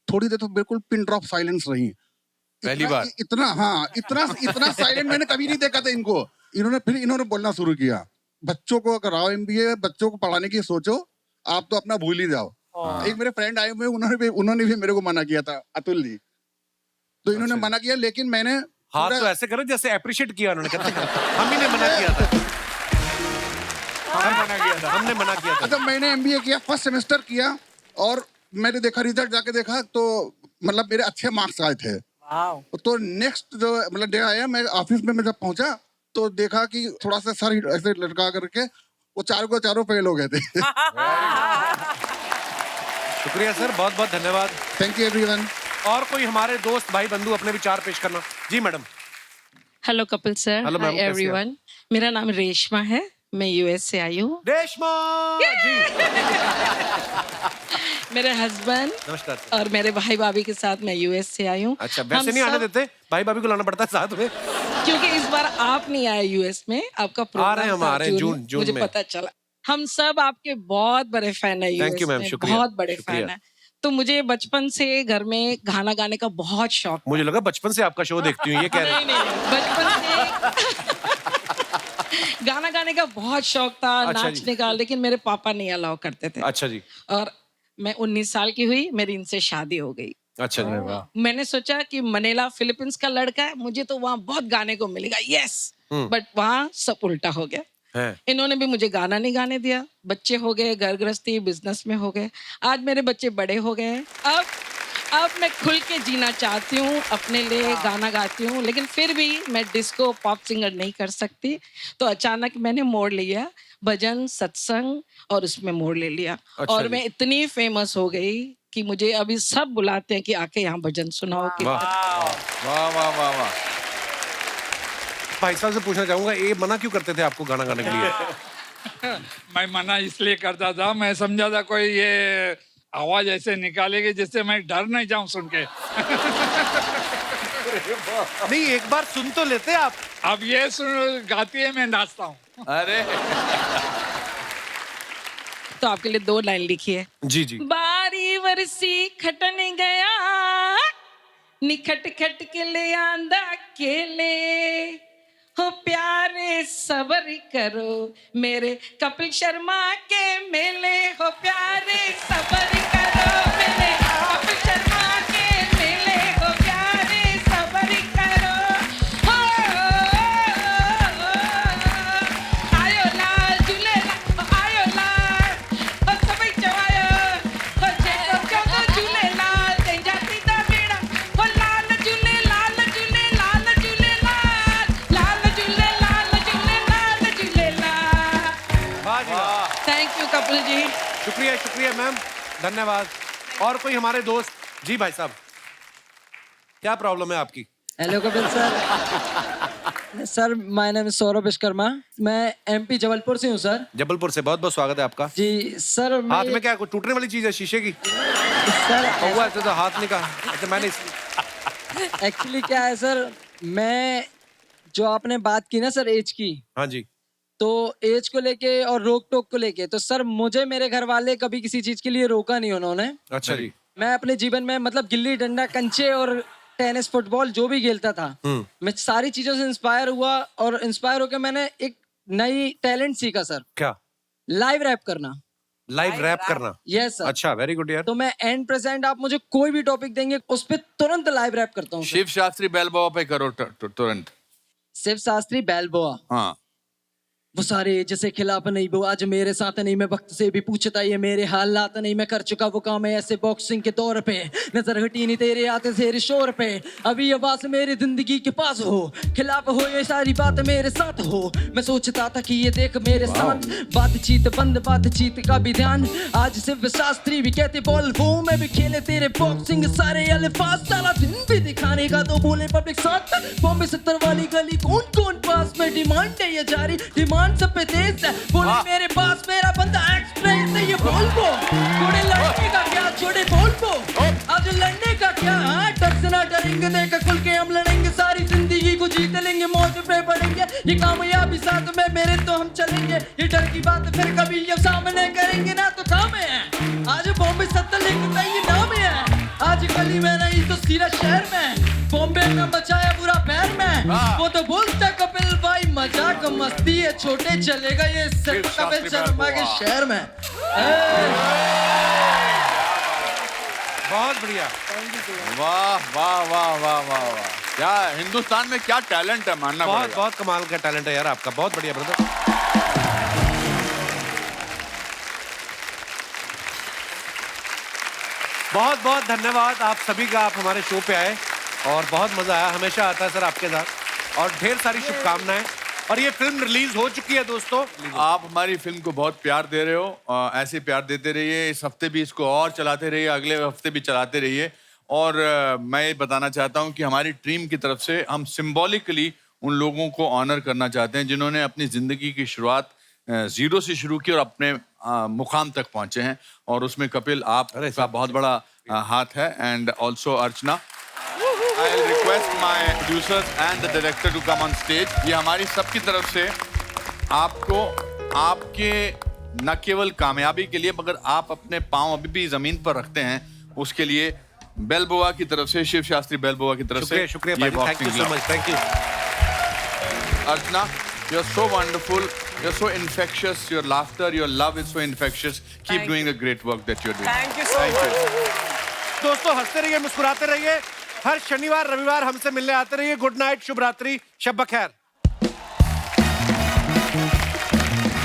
थोड़ी देर तो बिल्कुल पिन ड्रॉप साइलेंस रही। पहली बार इतना साइलेंट मैंने कभी नहीं देखा था इनको। इन्होंने बोलना शुरू किया, बच्चों को कराओ MBA, बच्चों को पढ़ाने की सोचो, आप तो अपना भूल ही जाओ। एक मेरे फ्रेंड आए हुए, उन्होंने भी मेरे को मना किया था, अतुल जी। तो इन्होंने मना किया, लेकिन मैंने हाथ तो ऐसे करो जैसे अप्रिशिएट किया उन्होंने, कहते हम ही ने मना किया था। हमने मना किया था। अच्छा, मैंने MBA किया, फर्स्ट सेमेस्टर किया, और मैंने देखा रिजल्ट जाके देखा तो मतलब मेरे अच्छे मार्क्स आए थे। तो नेक्स्ट जो मतलब डे आया, मैं ऑफिस में जब पहुंचा तो देखा कि थोड़ा सा सर ऐसे लटका करके वो चारों फेल हो गए थे। शुक्रिया सर, बहुत बहुत धन्यवाद। Thank you everyone. और कोई हमारे दोस्त भाई बंधु अपने विचार पेश करना। जी madam. Hello Kapil sir, hello ma'am, hi everyone. मेरा नाम रेशमा है, मैं US से आई हूँ। रेशमा जी। मेरे हस्बैंड नमस्कार सर। और मेरे भाई भाभी के साथ मैं US से आई हूँ। अच्छा, वैसे नहीं आने देते, भाई भाभी को लाना पड़ता है साथ में। क्योंकि इस बार आप नहीं आए US में, आपका प्रोग्राम आ रहे हैं जून मुझे में। पता चला। हम सब आपके बहुत बड़े फैन है Thank you, US ma'am, में, शुक्रिया, बहुत बड़े शुक्रिया। फैन है। तो मुझे बचपन से घर में गाना गाने का बहुत शौक। मुझे लगा बचपन से आपका शो देखती हूँ, ये कह रहे हैं। नहीं, बचपन से गाना गाने का बहुत शौक था, अच्छा जी। नाचने का, लेकिन मेरे पापा नहीं अलाउ करते थे। अच्छा जी। और मैं 19 साल की हुई, मेरी इनसे शादी हो गई। अच्छा जी। मैंने सोचा कि मनीला फिलीपींस का लड़का है, मुझे तो वहाँ बहुत गाने को मिलेगा, यस। बट वहाँ सब उल्टा हो गया। इन्होंने भी मुझे गाना नहीं गाने दिया। बच्चे हो गए, घर गृहस्थी, बिजनेस में हो गए। आज मेरे बच्चे बड़े हो गए हैं। अब मैं खुल के जीना चाहती हूँ, अपने लिए गाना गाती हूँ, लेकिन फिर भी मैं डिस्को पॉप सिंगर नहीं कर सकती। तो अचानक मैंने मोड़ लिया, भजन सत्संग, और उसमें मोड़ ले लिया। अच्छा और जी। मैं इतनी फेमस हो गई कि मुझे अभी सब बुलाते हैं कि आके यहाँ भजन सुनाओ। वाह वाह वाह वाह। भाई साहब से पूछना चाहूंगा, ये मना क्यों करते थे आपको गाना गाने के लिए? मैं मना इसलिए करता था, मैं समझा था कोई ये आवाज ऐसे निकालेगी जिससे मैं डर नहीं जाऊं सुन के। नहीं, एक बार सुन तो लेते आप। अब ये सुन गाती है, मैं नाचता हूँ। अरे तो आपके लिए 2 लाइन लिखी है। जी जी। बारी वरसी खटन गया, निखट खट के ले आंदा केले, हो प्यारे सबर करो मेरे कपिल शर्मा के मेले, हो प्यारे सबर करो मेरे कपिल शर्मा के मेले, हो प्यारे सबर करो। हो आयो लाल झूलेलाल, आयो लाल, हो सबै चवायो, हो जेको चौको झूलेलाल, तेंजा सीधा बेड़ा, हो लाल झूलेलाल, झूलेलाल, झूलेलाल, लाल झूलेलाल, झूलेलाल, झूलेलाल। वाह जी वाह। Thank you Kapil ji. शुक्रिया शुक्रिया मैम, धन्यवाद। और कोई हमारे दोस्त? जी भाई साहब, क्या प्रॉब्लम है आपकी? Hello Kapil sir. Sir my name is Saurabh Vishwakarma, मैं MP जबलपुर से हूँ सर। जबलपुर से, बहुत बहुत स्वागत है आपका। जी सर। हाथ में क्या, कोई टूटने वाली चीज है शीशे की? सर हुआ तो हाथ नहीं कहा। अच्छा, मैंने एक्चुअली क्या है सर, मैं जो आपने बात की ना सर एज की, हाँ जी, तो एज को लेके और रोक टोक को लेके, तो सर मुझे मेरे घर वाले कभी किसी चीज के लिए रोका नहीं उन्होंने। अच्छा जी। मैं अपने जीवन में मतलब गिल्ली डंडा, कंचे और टेनिस, फुटबॉल जो भी खेलता था, मैं सारी चीजों से इंस्पायर हुआ, और इंस्पायर होकर मैंने एक नई टैलेंट सीखा सर। क्या? लाइव रैप करना। लाइव रैप करना? Yes sir. अच्छा, वेरी गुड यार। तो मैं एंड प्रेजेंट आप मुझे कोई भी टॉपिक देंगे उस पर तुरंत लाइव रैप करता हूँ। शिव शास्त्री बैलबोआ पे करो तुरंत। शिव शास्त्री बैलबोआ। हाँ। वो सारे जैसे खिलाफ नहीं, वो आज मेरे साथ नहीं, मैं वक्त से भी पूछता ये मेरे हालात नहीं, मैं कर चुका वो काम है ऐसे बॉक्सिंग के दौर पे, नजर हटी नहीं तेरे आते तेरे शोर पे, अभी आवाज मेरी जिंदगी के पास हो, खिलाफ हो ये सारी बात मेरे साथ हो, मैं सोचता था कि ये देख मेरे साथ, बातचीत बंद, बातचीत का भी ध्यान, आज शिव शास्त्री भी कहते बॉल वो, मैं भी खेले तेरे बॉक्सिंग सारे अल्फाज, सारा दिन भी दिखाने का तो बोले पब्लिक साथ, बॉम्बे 70 वाली गली कौन कौन पास में, डिमांड है ये जारी, डिमांड जुबान सब पे तेज है बोले मेरे पास मेरा बंदा एक्सप्रेस है ये बोल को थोड़े लड़ने का क्या छोड़े बोल को आज लड़ने का क्या डर से ना डरेंगे देखा खुल के हम लड़ेंगे सारी जिंदगी को जीत लेंगे मौज पे बढ़ेंगे ये कामयाबी साथ में मेरे तो हम चलेंगे ये डर की बात फिर कभी ये सामने करेंगे ना तो काम है आज बॉम्बे सत्ता लिखता ये नाम है आज गली में नहीं तो सीधा शहर में बॉम्बे में बचाया पूरा पैर में वो तो बोलता कपिल भाई मजाक मस्ती है छोटे चलेगा ये सिर्फ कपिल शर्मा के शहर में बहुत बढ़िया। वाह वाह वाह वाह वाह वाह क्या हिंदुस्तान में क्या टैलेंट है मानना बहुत पड़ेगा। बहुत कमाल का टैलेंट है यार आपका, बहुत बढ़िया ब्रदर। बहुत बहुत धन्यवाद आप सभी का, आप हमारे शो पे आए और बहुत मजा आया, हमेशा आता है सर आपके साथ और ढेर सारी शुभकामनाएं। और ये फिल्म रिलीज हो चुकी है दोस्तों। आप हमारी फिल्म को बहुत प्यार दे रहे हो, ऐसे प्यार देते रहिए, इस हफ्ते भी इसको और चलाते रहिए, अगले हफ्ते भी चलाते रहिए। और मैं ये बताना चाहता हूँ कि हमारी टीम की तरफ से हम सिंबॉलिकली उन लोगों को ऑनर करना चाहते हैं जिन्होंने अपनी जिंदगी की शुरुआत जीरो से शुरू की और अपने मुकाम तक पहुंचे हैं और उसमें कपिल आपका बहुत बड़ा हाथ है and also Archana. I'll request my producers and the director to come on stage. ये हमारी सबकी तरफ से आपको आपके न केवल कामयाबी के लिए मगर आप अपने पांव अभी भी जमीन पर रखते हैं उसके लिए बेलबोआ की तरफ से, शिव शास्त्री बेलबोआ की तरफ से शुक्रिया भाई, thank you so much, thank you. Archana, you're so wonderful, you're so infectious, your laughter, your love is so infectious. Keep doing the great work that you're doing. Thank you so much. दोस्तों हंसते रहिए, मुस्कुराते रहिए, हर शनिवार रविवार हमसे मिलने आते रहिए। गुड नाइट, शुभ रात्रि, शब बखैर।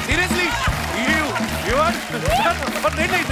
सीरियसली, नहीं